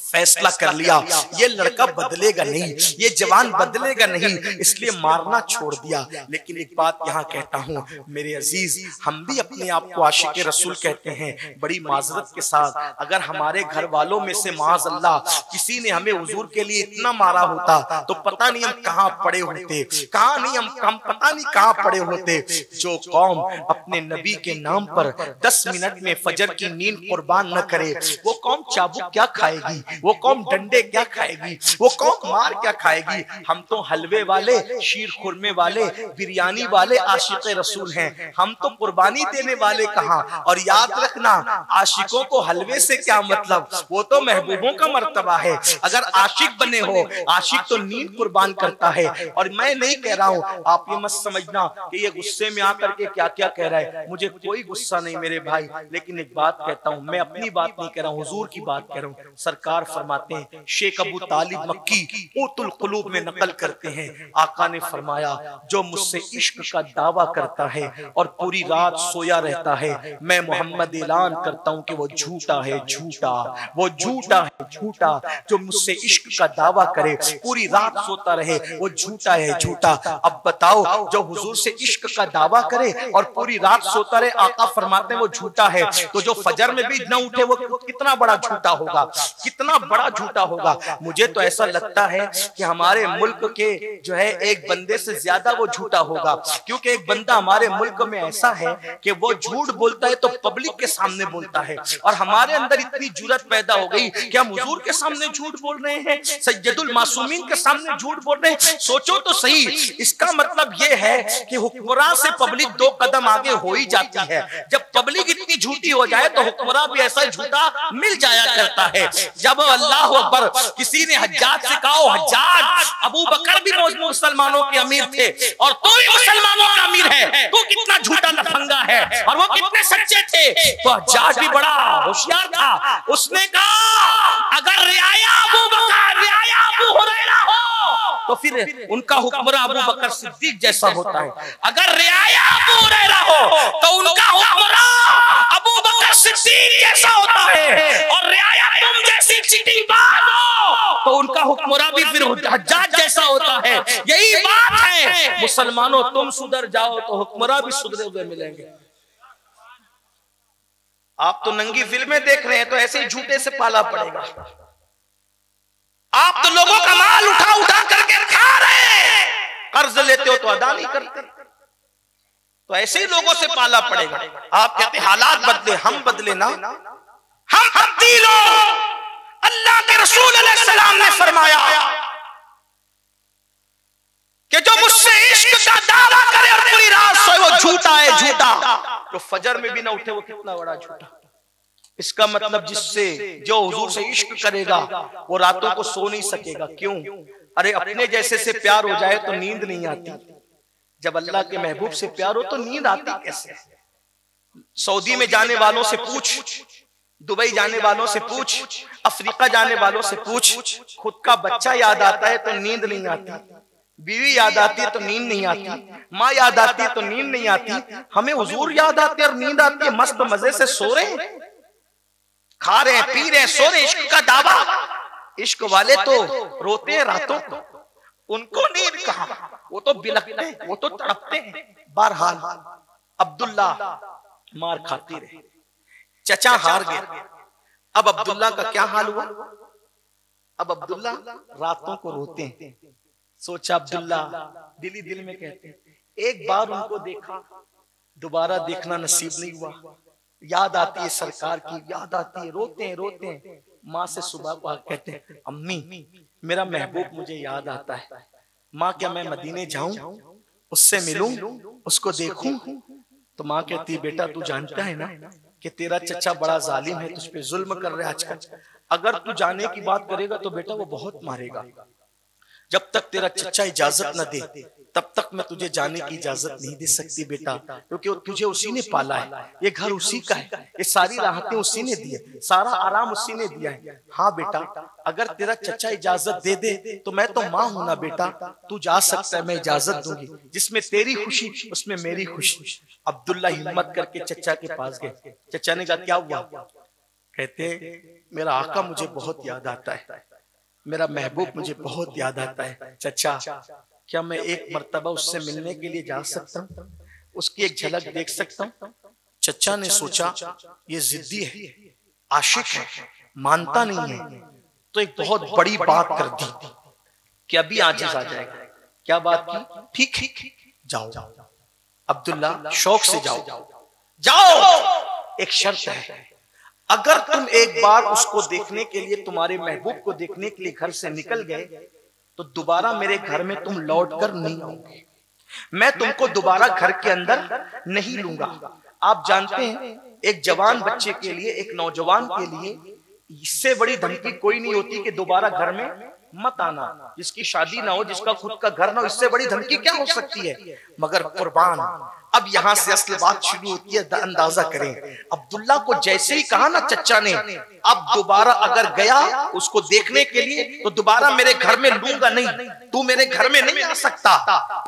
फैसला कर लिया ये लड़का बदलेगा नहीं, ये जवान बदलेगा नहीं, इसलिए मारना छोड़ दिया। लेकिन एक बात यहाँ कहता हूँ मेरे अजीज, हम भी अपने आप को आशिक रसूल कहते हैं। बड़ी माजरत के साथ अगर हमारे घर वालों में से माज़अल्लाह किसी ने हमें हुजूर के लिए इतना मारा होता तो पता नहीं हम कहाँ पड़े होते, कहाँ नहीं हम पता नहीं कहाँ पड़े होते। जो कौम अपने नबी के नाम पर 10 मिनट में फजर की नींद कुर्बान न करे, वो कौम चाबुक क्या खाएगी, वो कौम डंडे क्या खाएगी, वो कौम मार क्या खाएगी। हम तो हलवे वाले, शीर खुरमे वाले, बिरयानी वाले आशिक रसूल हैं, हम तो कुर्बानी देने वाले कहाँ। और याद रखना, आशिकों को हलवे से क्या मतलब, वो तो महबूबों का मर्तबा है। अगर आशिक बने हो, आशिक तो नींद कुर्बान करता है। और मैं नहीं कह रहा हूं, आप ये मत समझना कि ये गुस्से में आकर के क्या क्या कह रहा है, मुझे कोई गुस्सा नहीं मेरे भाई, लेकिन एक बात कहता हूं, मैं अपनी बात नहीं कह रहा हूं, हुजूर की बात कह रहा हूं। सरकार फरमाते हैं, शेख अबू तालिब मक्की ऊतुल कुलूब में नकल करते हैं, आका ने फरमाया, जो मुझसे इश्क का दावा करता है और पूरी रात सोया रहता है, मैं मोहम्मद ऐलान करता हूं कि वो झूठा है, झूठा, वो झूठा है, झूठा। जो मुझसे इश्क का दावा करे, पूरी रात सोता रहे, वो झूठा है, झूठा। अब बताओ, जो हुजूर से इश्क का दावा करे और पूरी रात सोता रहे, आका फरमाते हैं वो झूठा है, तो जो फजर में भी न उठे वो कितना बड़ा झूठा होगा, कितना बड़ा झूठा होगा। मुझे तो ऐसा लगता है कि हमारे मुल्क के जो है एक बंदे से ज्यादा वो झूठा होगा, क्योंकि एक बंदा हमारे मुल्क में ऐसा है कि वो झूठ बोलता है तो पब्लिक के सामने बोलता है, और हमारे अंदर इतनी जुर्रत पैदा हो गई कि हम हुजूर के सामने झूठ बोल रहे हैं, सैयदुल मासूमीन के सामने झूठ बोल रहे हैं। सोचो तो सही, इसका मतलब ये है कि हुक्मरान से पब्लिक दो कदम आगे हो ही जाती है। जब पब्लिक इतनी झूठी हो जाए तो हुक्मरान भी ऐसा झूठा मिल जाया करता है। जब अल्लाह अकबर, किसी ने हज्जाज से कहा, हज्जाज, अबू बकर भी मुसलमानों के अमीर थे और तू भी मुसलमानों का अमीर है, तू कितना झूठा लफंगा है, और वो कितने सच्चे थे। तो हज्जाज भी बड़ा होशियार था, उसने कहा, अगर रियाया अबू बकर, रियाया अबू हुरैरा हो तो फिर उनका हुक्मरान अबू बकर सिद्दीक जैसा होता है, अगर रियाया अबू हुरैरा हो तो उनका हुक्मरान अबू बकर सिद्दीक जैसा होता है, और रियाया तुम जैसी चिट्ठीबाज हो तो उनका हुक्मरान भी फिर हज्जाज जैसा होता है। यही बात है, मुसलमानों तुम सुधर जाओ तो हुक्मरान भी सुधरे हुए मिलेंगे। आप तो नंगी फिल्में देख रहे हैं तो ऐसे ही झूठे से पाला पड़ेगा। आप तो लोगों का माल उठा उठा करके खा रहे हैं, कर्ज लेते हो तो अदा नहीं करते, तो ऐसे ही लोगों से पाला पड़ेगा। आप कहते हालात बदले, हम बदले ना, हम तब्दील हो। अल्लाह के रसूल अलैहिस्सलाम ने फरमाया कि जो मुझसे इश्क का दावा करे और पूरी रात सोए वो झूठा है, झूठा। जो फजर में भी ना उठे वो कितना बड़ा झूठा। इसका मतलब जिससे जो हुजूर से इश्क करेगा वो रातों को सो नहीं सकेगा। क्यों? अरे अपने जैसे से प्यार हो जाए तो नींद नहीं आती, जब अल्लाह के महबूब से प्यार हो तो नींद आती कैसे? सऊदी में जाने वालों से पूछ, दुबई जाने वालों से पूछ, अफ्रीका जाने वालों से पूछ, खुद का बच्चा याद आता है तो नींद नहीं आती, बीवी याद आती है तो नींद नहीं आती, माँ याद आती है तो नींद नहीं आती। हमें हुजूर याद आते और नींद आती है, मस्त मजे से सो रहे हैं, खा रहे हैं, पी रहे हैं, सो रहे हैं, इश्क का दावा। इश्क वाले तो रोते हैं रातों को, उनको नींद कहां, वो तो बिलखते हैं, वो तो तड़पते हैं। बहरहाल अब्दुल्ला मार खाती रहे, चचा हार गए। अब अब्दुल्ला का क्या हाल हुआ? अब अब्दुल्ला रातों को रोते हैं। सोचा अब्दुल्ला दिल ही दिल में कहते हैं, एक बार उनको देखा, दोबारा देखना नसीब नहीं हुआ। याद आती है सरकार की, याद आती है, रोते हैं रोते हैं। माँ से सुबह को कहते हैं, अम्मी मेरा महबूब मुझे याद आता है, माँ क्या मैं मदीने जाऊं, उससे मिलूं, उसको देखूं? तो माँ कहती है, बेटा तू जानता है ना कि तेरा चचा बड़ा जालिम है, तुझ पे जुल्म कर रहा है आजकल। अगर तू जाने की बात करेगा तो बेटा वो बहुत मारेगा। जब तक तेरा चचा इजाजत न दे तब तक मैं तुझे जाने की इजाजत नहीं दे सकती बेटा, क्योंकि तुझे उसी ने पाला है, ये घर उसी का है, ये सारी राहतें उसी ने दी है, सारा आराम उसी ने दिया है। हाँ बेटा, अगर तेरा चचा इजाजत दे दे तो मैं तो माँ हूं ना बेटा, तू जा सकता है, मैं इजाजत दूंगी, जिसमें तेरी खुशी उसमें मेरी खुशी। अब्दुल्ला हिम्मत करके चचा के पास गए। चचा ने कहा क्या हुआ? कहते मेरा आका मुझे बहुत याद आता है, मेरा महबूब मुझे बहुत याद आता है। चचा क्या मैं एक मर्तबा उससे मिलने के लिए जा सकता हूँ, उसकी एक झलक देख सकता हूँ? चचा ने सोचा ये जिद्दी है, आशिक है, मानता नहीं है, तो एक बहुत बड़ी बात कर दी कि अभी आजिज आ जाएगा। क्या बात की? ठीक जाओ अब्दुल्ला, शौक से जाओ, जाओ, एक शर्त है, अगर तुम एक बार उसको देखने के लिए, तुम्हारे महबूब को देखने के लिए घर से निकल गए तो दोबारा मेरे घर में तुम लौट कर नहीं आओगे, मैं तुमको दोबारा घर के अंदर नहीं लूंगा। आप जानते हैं एक जवान बच्चे के लिए, एक नौजवान के लिए इससे बड़ी धमकी कोई नहीं होती कि दोबारा घर में मत आना। जिसकी शादी ना हो, जिसका खुद का घर ना हो, इससे बड़ी धमकी क्या हो सकती है। मगर कुर्बान, अब यहां से असल बात शुरू होती है। अंदाजा करें, अब्दुल्ला को जैसे ही कहा ना चचा ने, अब दोबारा अगर गया उसको देखने के लिए तो दोबारा मेरे घर में लूंगा नहीं, तू मेरे घर में नहीं आ सकता।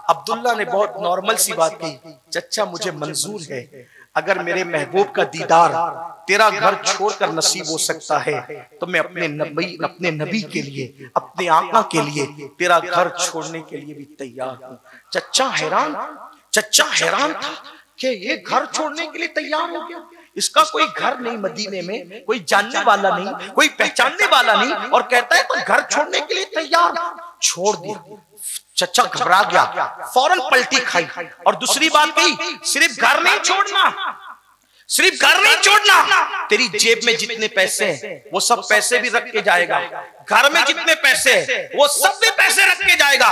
अब्दुल्ला ने बहुत नॉर्मल सी बात की, चचा मुझे मंजूर है, अगर मेरे महबूब का दीदार तेरा घर छोड़कर नसीब हो सकता है तो मैं अपने नबी के लिए, अपने आका के लिए तेरा घर छोड़ने के लिए भी तैयार हूं। चचा हैरान था कि ये घर छोड़ने के लिए तैयार हो गया। इसका कोई घर नहीं मदीने में, कोई जानने वाला नहीं, कोई पहचानने वाला नहीं, और कहता है तो घर छोड़ने के लिए तैयार। छोड़ दिया। चचा घबरा गया, फौरन पलटी खाई और दूसरी बात कही, सिर्फ घर नहीं छोड़ना, सिर्फ घर नहीं छोड़ना, तेरी जेब में जितने पैसे हैं वो सब पैसे भी रख के जाएगा, घर में जितने पैसे हैं वो सब भी पैसे रख के जाएगा,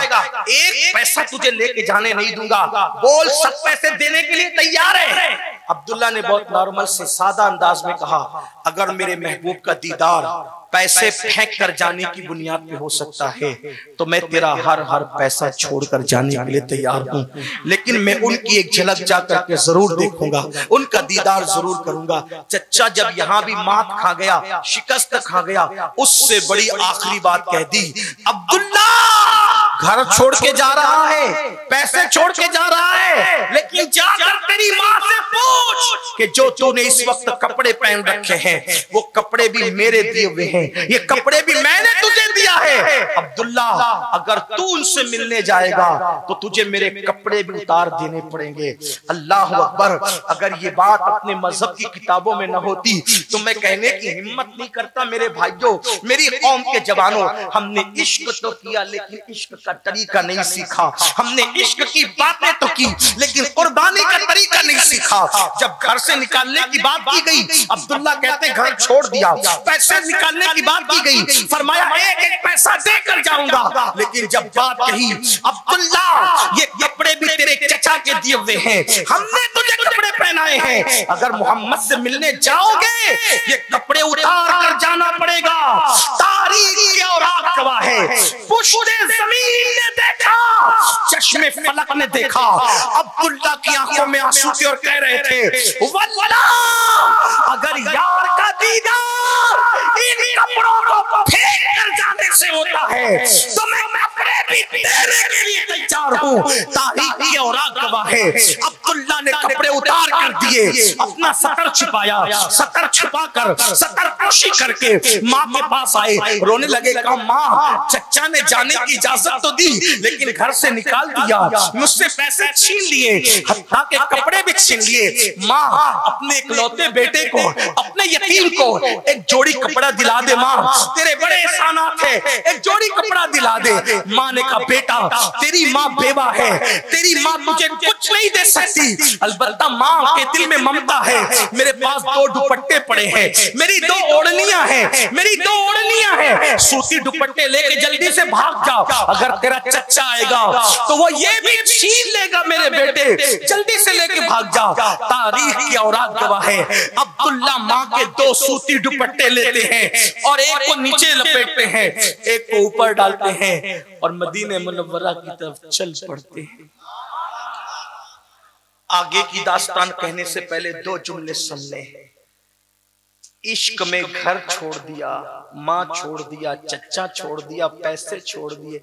एक पैसा तुझे लेके जाने नहीं दूंगा, बोल सब पैसे देने के लिए तैयार है। अब्दुल्ला ने बहुत नॉर्मल से सादा अंदाज में कहा, अगर मेरे महबूब का दीदार पैसे फेंक कर जाने की बुनियाद पे हो सकता है तो मैं तेरा हर पैसा छोड़कर जाने के लिए तैयार हूं, लेकिन मैं उनकी एक झलक जाकर के जरूर देखूंगा, उनका दीदार जरूर करूंगा। चचा जब यहां भी मात खा गया, शिकस्त खा गया, उससे बड़ी आखिरी बात कह दी, अब्दुल्ला घर छोड़ के जा रहा है, पैसे छोड़ के जा रहा है, लेकिन जाकर तेरी मां से पूछ कि जो तूने इस वक्त कपड़े पहन रखे हैं वो कपड़े भी मेरे दिए हुए हैं, ये कपड़े भी मैंने तुझे दिया है। अब्दुल्ला अगर तू उनसे मिलने जाएगा तो तुझे मेरे कपड़े भी उतार देने पड़ेंगे। अल्लाह अकबर। अगर ये बात अपने मजहब की किताबों में न होती तो मैं कहने की हिम्मत नहीं करता। मेरे भाइयों, मेरी कौम के जवानों, हमने इश्क तो किया लेकिन इश्क का तरीका नहीं सीखा, हमने इश्क की बातें तो की लेकिन कुर्बानी का तरीका नहीं सीखा। जब घर से निकालने की बात की गई, अब्दुल्ला कहते घर छोड़ दिया, पैसे निकालने की बात की गई, फरमाया एक एक पैसा देकर जाऊंगा, लेकिन जब बात कही, अब्दुल्ला ये कपड़े भी तेरे चचा के दिए हुए हैं, हमने तुझे कपड़े पहनाए हैं, अगर मोहम्मद से मिलने जाओगे ये कपड़े उतार कर जाना पड़ेगा। तारीख की औरात गवाह है, पुश्ते जमीन ने देखा, चश्मे फलक ने देखा, अब्दुल्ला की आंखों में आंसू थे और कह रहे थे, वल्लाह अगर यार का दीदार इन कपड़ों को फेंक कर जाने से होता है तो मैं कपड़े भी देने के लिए तैयार हूं। तारीख की औरात गवाह है, अब्दुल्ला ने कपड़े उतार कर दिए, अपना सतर छिपाया, सतर छिपाकर सतर पोशी करके माँ के पास आए, रोने लगे। कहा माँ, चचा ने जाने की इजाजत तो दी लेकिन घर से निकाल दिया, मुझसे पैसे छीन लिए, हत्ता के कपड़े भी छीन लिए। माँ, अपने इकलौते बेटे को, अपने यतीम को एक जोड़ी कपड़ा दिला दे माँ, तेरे बड़े एहसानात है, एक जोड़ी कपड़ा दिला दे। माँ ने कहा बेटा, तेरी माँ बेवा है, तेरी माँ तुझे कुछ नहीं दे सकती, अलबत्ता माँ के दिल में ममता है। मेरे पास 2 दुपट्टे पड़े हैं, मेरी 2 ओढ़नियां हैं, मेरी 2 ओढ़नियां हैं, सूती दुपट्टे लेके जल्दी से भाग जाओ, अगर तेरा चचा आएगा तो वो ये भी छीन लेगा मेरे बेटे, जल्दी से लेके भाग जाओ। तारीख की औरात गवाह है, अब्दुल्ला माँ के 2 सूती दुपट्टे लेते हैं और एक को नीचे लपेटते हैं, एक को ऊपर डालते हैं और मदीने मुनव्वरा की तरफ चल पड़ते हैं। आगे की दास्तान कहने से पहले 2 जुमले सुन ले। इश्क में घर छोड़ दिया, माँ छोड़ दिया, चचा छोड़ दिया, पैसे छोड़ दिए,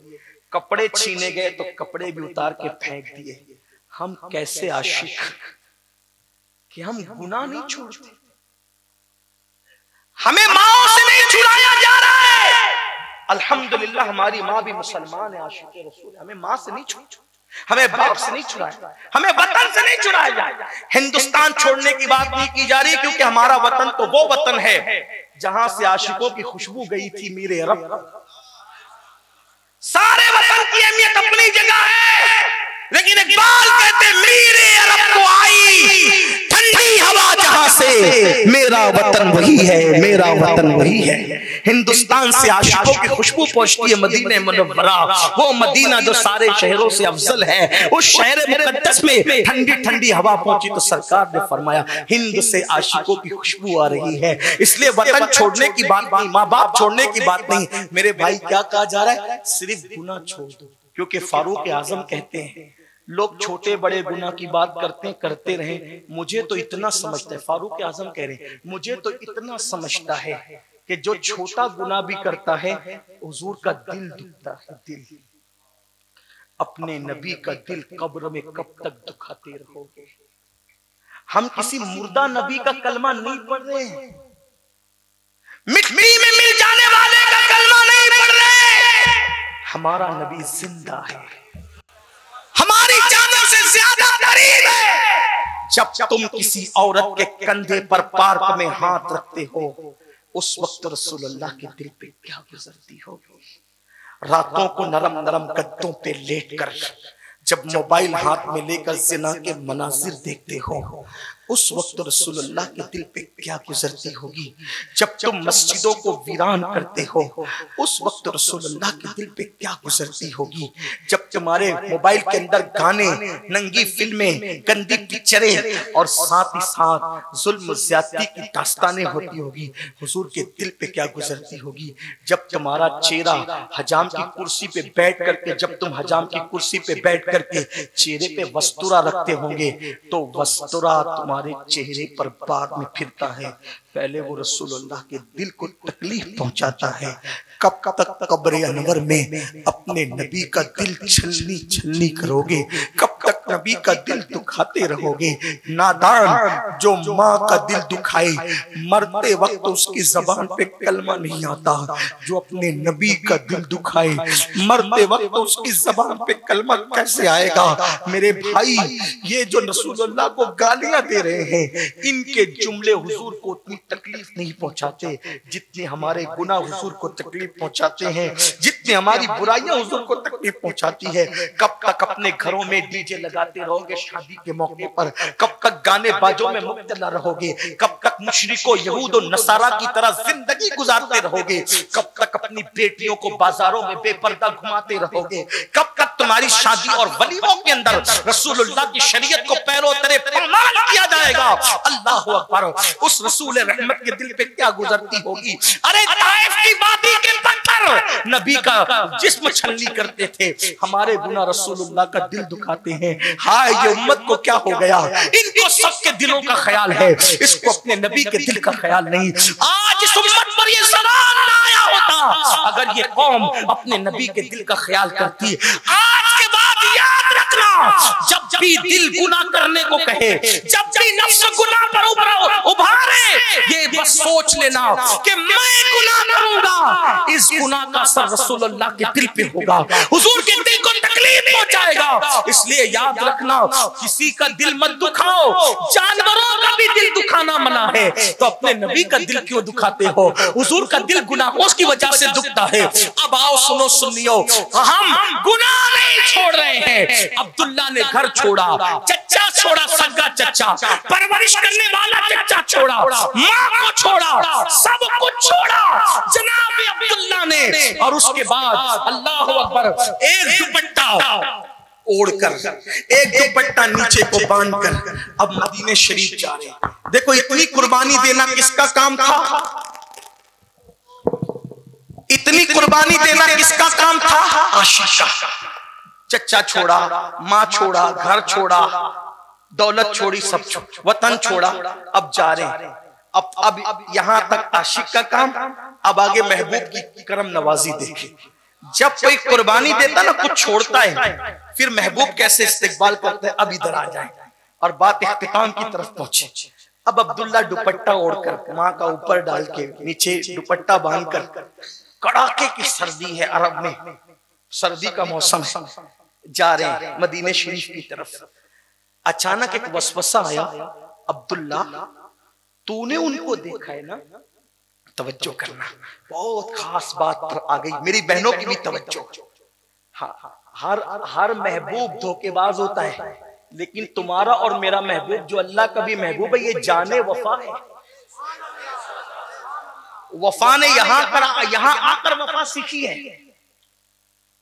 कपड़े छीने गए तो कपड़े भी उतार के फेंक दिए। हम कैसे आशिक कि हम गुनाह नहीं छोड़ते, हमें माँ से नहीं छुड़ाया जा रहा है। अल्हम्दुलिल्लाह हमारी माँ भी मुसलमान है, आशिक रसूल, हमें माँ से नहीं छुड़ाया, हमें बाप से नहीं छुड़ाया, हमें वतन से नहीं छुड़ाया जाए। हिंदुस्तान छोड़ने की बात नहीं की जा रही, क्योंकि हमारा वतन तो वो वतन है जहां से आशिकों की खुशबू गई थी मेरे रब। सारे वतन की अहमियत अपनी जगह है, लेकिन इकबाल कहते मेरे रब को आई ठंडी हवा यहाँ से, मेरा वतन वही है, मेरा वतन वही है। हिंदुस्तान से आशिकों की खुशबू पहुंचती है मदीने मुनव्वरा, वो मदीना जो सारे शहरों से अफजल है। उस शहर मुकद्दस में ठंडी ठंडी हवा पहुंची तो सरकार ने फरमाया हिंद से आशिकों की खुशबू आ रही है। इसलिए वतन छोड़ने की बात नहीं, माँ बाप छोड़ने की बात नहीं। मेरे भाई क्या कहा जा रहा है? सिर्फ गुनाह छोड़ दो, क्योंकि फारूक आजम कहते हैं लोग छोटे बड़े गुनाह की बात करते रहे, मुझे तो इतना समझता है, फारूक आजम कह रहे हैं मुझे तो इतना समझता है कि जो छोटा गुनाह भी करता है हुजूर का दिल दुखता है। दिल, अपने नबी का दिल कब्र में कब तक दुखाते रहोगे? हम किसी मुर्दा नबी का कलमा नहीं पढ़ रहे हैं, मिट्टी में मिल जाने वाले का कलमा नहीं पढ़ रहे। हमारा नबी जिंदा है, हमारी जानों से ज्यादा करीब है। जब तुम किसी औरत के कंधे पर पार्क में हाथ रखते हो, उस वक्त रसूलुल्लाह के दिल पे क्या गुजरती होगी? रातों को नरम नरम गद्दों पे लेटकर जब मोबाइल हाथ में लेकर जिना के मनाजिर देखते हो, उस वक्त रसूलुल्लाह के दिल पे क्या गुजरती होगी? जब तुम मस्जिदों को वीरान करते हो, उस वक्त रसूलुल्लाह के दिल पे क्या गुजरती होगी? जब तुम्हारे मोबाइल के अंदर गाने, नंगी फिल्में, गंदी पिक्चरें और साथ ही साथ जुल्म ज्यादती की दास्तानें होती होगी, हुजूर के दिल पे क्या गुजरती होगी? जब तुम्हारा चेहरा हजाम की कुर्सी पे बैठ करके, जब तुम हजाम की कुर्सी पे बैठ करके चेहरे पे वस्तुरा रखते होंगे, तो वस्तुरा तुम्हारे चेहरे पर बाद में फिरता है, पहले वो रसूलुल्लाह के दिल को तकलीफ पहुंचाता है। कब तक कब्र अनवर में अपने नबी का दिल छलनी छलनी करोगे? कब तक नबी का दिल दुखाते रहोगे? नादान जो माँ का दिल दुखाए, मरते वक्त उसकी जबान पे कलमा नहीं आता। जो अपने नबी का दिल दुखाए, मरते वक्त उसकी जबान पे कलमा कैसे आएगा? मेरे भाई, ये जो रसूलुल्लाह को गालियां दे रहे हैं, इनके जुमले हुजूर को उतनी तकलीफ नहीं पहुंचाते जितने हमारे गुनाह हुजूर को तकलीफ पहुंचाते हैं, जितने हमारी बुराइयां हुजूर को तकलीफ पहुंचाती है। कब तक अपने घरों में डीजे लगाते रहोगे शादी के मौके पर? कब तक गाने बाजों में मुब्तला रहोगे? कब तक मुशरिकों यहूद और नसारा की तरह जिंदगी गुजारते रहोगे? कब तक अपनी बेटियों को बाजारों में बेपर्दा घुमाते रहोगे? कब तक तुम्हारी शादी और वलीमों के अंदर रसूलुल्लाह की शरीयत को पैरों तले पामाल किया जाएगा? अल्लाह अकबर। उस रसूल रहमत के दिल पे क्या गुजरती होगी? अरे ताइफ की वादी के पत्थर नबी का जिस्म छलनी करते थे, हमारे गुनाह रसूलुल्लाह का दिल दुखाते हैं। हाय, ये उम्मत को क्या हो गया? इनको सबके दिलों का ख्याल है, इसको अपने नबी के दिल का ख्याल नहीं। आज इस उम्मत पर ये सवाल ना आया होता अगर ये कौम अपने नबी के दिल का ख्याल करती। आज के बाद याद रखना, जब भी दिल गुनाह करने को कहे, जब भी नफ्स गुनाह पर उभारे, ये बस सोच लेना कि मैं गुनाह करूंगा, इस गुनाह का असर रसूलुल्लाह के दिल पे होगा, हुजूर के दिल को तकलीफ पहुंचाएगा। इसलिए याद रखना, किसी का दिल मत दुखाओ। जानवरों का भी दिल दुखाना मना है, तो अपने नबी का दिल क्यों दुखाते हो? हुजूर का दिल गुनाहों की वजह से दुखता है। अब आओ सुनो सुनियो, हम गुनाह नहीं छोड़ रहे हैं। अब्दुल्ला ने घर छोड़ा, चच्चा छोड़ा, सगा चच्चा, परवरिश करने वाला चच्चा छोड़ा, माँ को छोड़ा, सब कुछ छोड़ा जनाब अब्दुल्ला ने। और उसके बाद अल्लाह अकबर, एक दुपट्टा ओढ़कर, एक दुपट्टा नीचे को बांधकर अब मदीने शरीफ जा रहे। देखो, इतनी कुर्बानी देना किसका काम था? इतनी कुर्बानी देना किसका काम था? आशिका। चच्चा छोड़ा, माँ छोड़ा, घर छोड़ा, दौलत छोड़ी, सब वतन छोड़ा, अब जा रहे हैं। अब यहां तक आशिक का काम, अब आगे महबूब की करम नवाजी देखे। जब कोई कुर्बानी देता ना, कुछ छोड़ता है, फिर महबूब कैसे इस्तेकबाल करते हैं, अब इधर आ जाए और बात इख्तिताम की तरफ पहुंचे। अब अब्दुल्ला दुपट्टा ओढ़कर, माँ का ऊपर डाल के, नीचे दुपट्टा बांधकर, कड़ाके की सर्दी है, अरब में सर्दी का मौसम है, जा रहे हैं मदीने शरीफ की तरफ। अचानक एक वसवसा आया, अब्दुल्ला तूने उनको देखा है ना? तवज्जो करना, बहुत खास बात पर आ गई, मेरी बहनों की भी तवज्जो। हाँ, हर महबूब धोखेबाज होता है, लेकिन तुम्हारा और मेरा महबूब जो अल्लाह का भी महबूब है, ये जाने वफा है। वफा ने यहां आकर वफा सीखी है।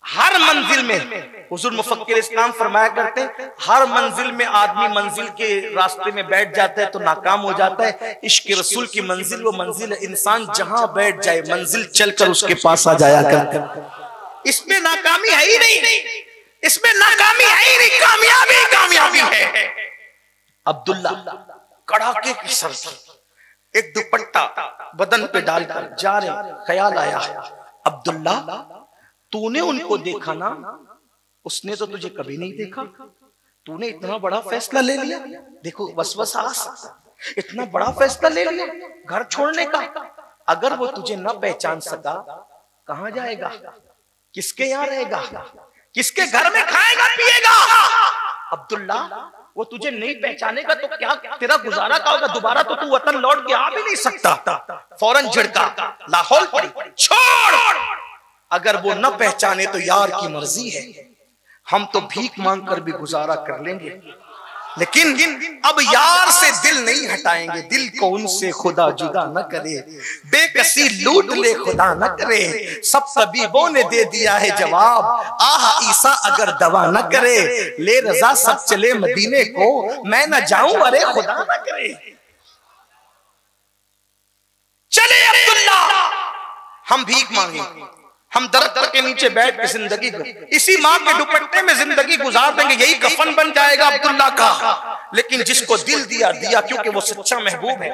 हर मंजिल में हुजूर मुफक्किर इस्लाम फरमाया करते हैं, हर मंजिल में आदमी मंजिल के रास्ते में बैठ जाता है तो नाकाम हो जाता है। इश्क रसूल की मंजिल वो मंजिल है, इंसान जहां बैठ जाए मंजिल चलकर उसके पास आ जाया करता। इसमें नाकामी है ही नहीं, इसमें नाकामी है ही नहीं, कामयाबी कामयाबी है। अब्दुल्ला कड़ाके की सर्दी, एक दुपट्टा बदन पे डालकर जा रहे, ख्याल आया अब्दुल्ला तूने उनको देखा ना, उसने तो तुझे कभी नहीं देखा, तूने इतना बड़ा फैसला ले लिया। देखो वसवसा आ सकता, इतना बड़ा फैसला ले लिया घर छोड़ने का। अगर वो तुझे न पहचान सका कहां जाएगा, किसके यहाँ रहेगा, किसके घर में खाएगा पिएगा। अब्दुल्ला वो तुझे नहीं पहचानेगा तो क्या तेरा गुजारा का होगा, दोबारा तो तू वतन लौट के आ भी नहीं सकता। फौरन झिड़का, लाहौल पड़ी, छोड़। अगर वो न पहचाने तो यार की मर्जी है, हम तो भीख मांग कर भी गुजारा कर लेंगे, लेकिन अब यार से दिल नहीं हटाएंगे। दिल को उनसे खुदा जुदा न करे, बेकसी लूट ले खुदा न करे। सब तबीबों ने दे दिया है जवाब, आह ईसा अगर दवा न करे। ले रजा सब चले मदीने को, मैं न जाऊं अरे खुदा न करे। चले अब्दुल्ला हम भीख मांगे, हम दरख्त के नीचे बैठ के जिंदगी इसी माँ के दुपट्टे में जिंदगी गुजार देंगे, यही कफन बन जाएगा अब्दुल्ला का। लेकिन जिसको दिल दिया दिया, क्योंकि वो सच्चा महबूब है,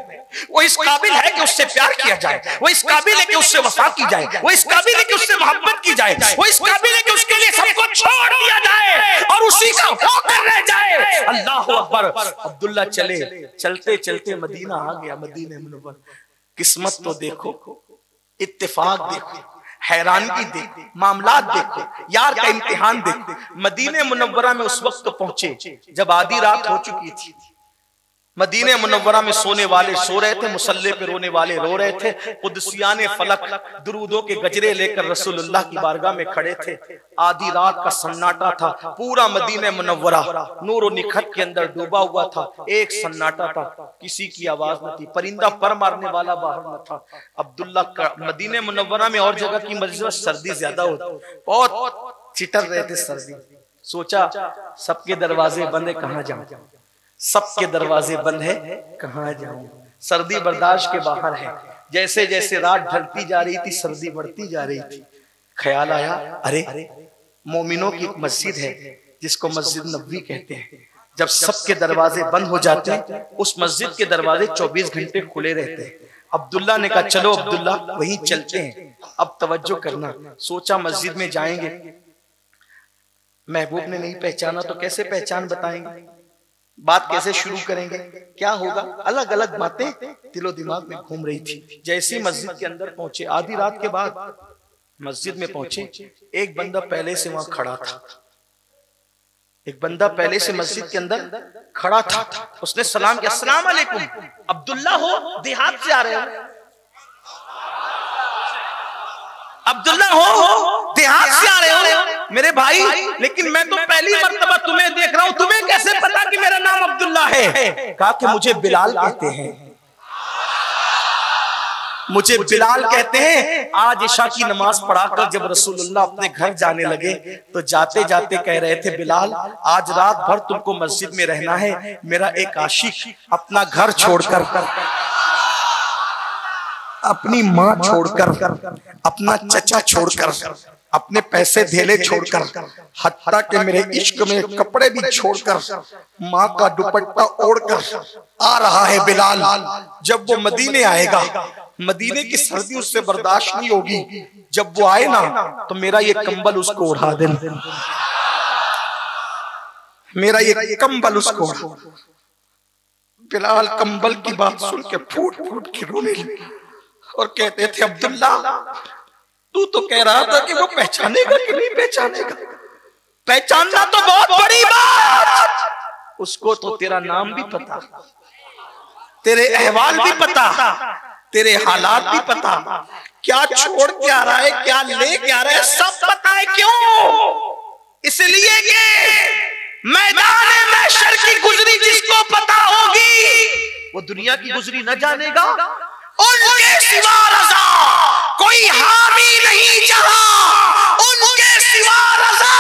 वो इस काबिल है कि उससे प्यार किया जाए, वो इस काबिल है कि उससे वफा की जाए, वो इस काबिल है कि उससे मोहब्बत की जाए, वो इस काबिल है कि उसके लिए सबको छोड़ दिया जाए और उसी का होकर रह जाए। अल्लाह अकबर। अब्दुल्ला चले, चलते चलते मदीना आ गया, मदीने मुनव्वर। किस्मत तो देखो, इत्तेफाक देखो, हैरानगी देखो, मामलात देखो, यार का इम्तिहान देखो। मदीने मुनव्वरा में उस वक्त पहुंचे जब आधी रात हो चुकी थी। मदीने मुनव्वरा में सोने वाले सो रहे थे, मुसल्ले पे रोने वाले रो रहे थे। कुदसियाने फलक दुरूदों के गजरे लेकर रसूलुल्लाह की बारगाह में खड़े थे। आधी रात का सन्नाटा था, पूरा मदीने मुनव्वरा नूर और निखत के अंदर डूबा हुआ था। एक सन्नाटा था, किसी की आवाज न थी, परिंदा पर मारने वाला बाहर न था। अब्दुल्ला का मदीने मुनव्वरा में और जगह की मस्जिद सर्दी ज्यादा होती, बहुत चिटर रहे थे सर्दी। सोचा सबके दरवाजे बंद है, कहाँ जाऊं, सबके दरवाजे बंद है, कहां जाऊं। सर्दी बर्दाश्त के बाहर है। जैसे जैसे रात ढलती जा रही थी सर्दी बढ़ती जा रही थी। ख्याल आया, अरे मोमिनों की एक मस्जिद है जिसको मस्जिद नबवी कहते हैं। जब सबके दरवाजे बंद हो जाते हैं, उस मस्जिद के दरवाजे 24 घंटे खुले रहते हैं। अब्दुल्ला ने कहा चलो अब्दुल्ला वहीं चलते हैं, अब तवज्जो करना। सोचा मस्जिद में जाएंगे, महबूब ने नहीं पहचाना तो कैसे पहचान बताएंगे, बात कैसे शुरू करेंगे, क्या होगा। अलग अलग बातें दिलो दिमाग में घूम रही थी। जैसे मस्जिद के अंदर पहुंचे, आधी रात के बाद मस्जिद में पहुंचे, एक बंदा पहले से वहां खड़ा था। एक बंदा पहले से मस्जिद के अंदर खड़ा था। उसने सलाम किया, अस्सलाम वालेकुम। अब्दुल्ला हो, देहात से आ रहे हो? अब्दुल्ला हो, देहात से आ रहे हो मेरे भाई? लेकिन मैं तो पहली मर्तबा तुम्हें देख रहा हूं, तुम्हें कैसे पता कि मेरा नाम अब्दुल्ला है? कहा कि मुझे बिलाल कहते हैं, मुझे बिलाल कहते हैं। आज इशा की नमाज पढ़ाकर जब रसूलुल्लाह अपने घर जाने लगे तो जाते जाते कह रहे थे, बिलाल आज रात भर तुमको मस्जिद में रहना है। मेरा एक आशिक अपना घर छोड़कर, अपनी माँ छोड़कर, अपना चचा छोड़कर, अपने पैसे धेले छोड़कर, हत्ता के मेरे इश्क में कपड़े भी छोड़कर, माँ का दुपट्टा ओढ़कर आ रहा है बिलाल। जब वो मदीने आएगा, मदीने की सर्दी उससे बर्दाश्त नहीं होगी। जब वो आए ना तो मेरा ये कंबल उसको उड़ा देना, मेरा ये कंबल उसको। बिलाल कंबल की बात सुन के फूट फूट के रोने लगे और कहते थे, अब्दुल्ला तू तो कह रहा था कि वो पहचानेगा कि नहीं पहचानेगा, पहचानना तो बहुत बड़ी बात। उसको तो तेरा नाम भी पता, तेरे अहवाल भी पता, तेरे हालात भी पता, क्या छोड़ के आ रहा है, क्या ले के आ रहा है, सब पता है। क्यों? इसलिए कि मैदान महशर वो दुनिया की गुजरी न जानेगा। उनके सिवा रज़ा कोई हामी नहीं जहां, उनके सिवा रज़ा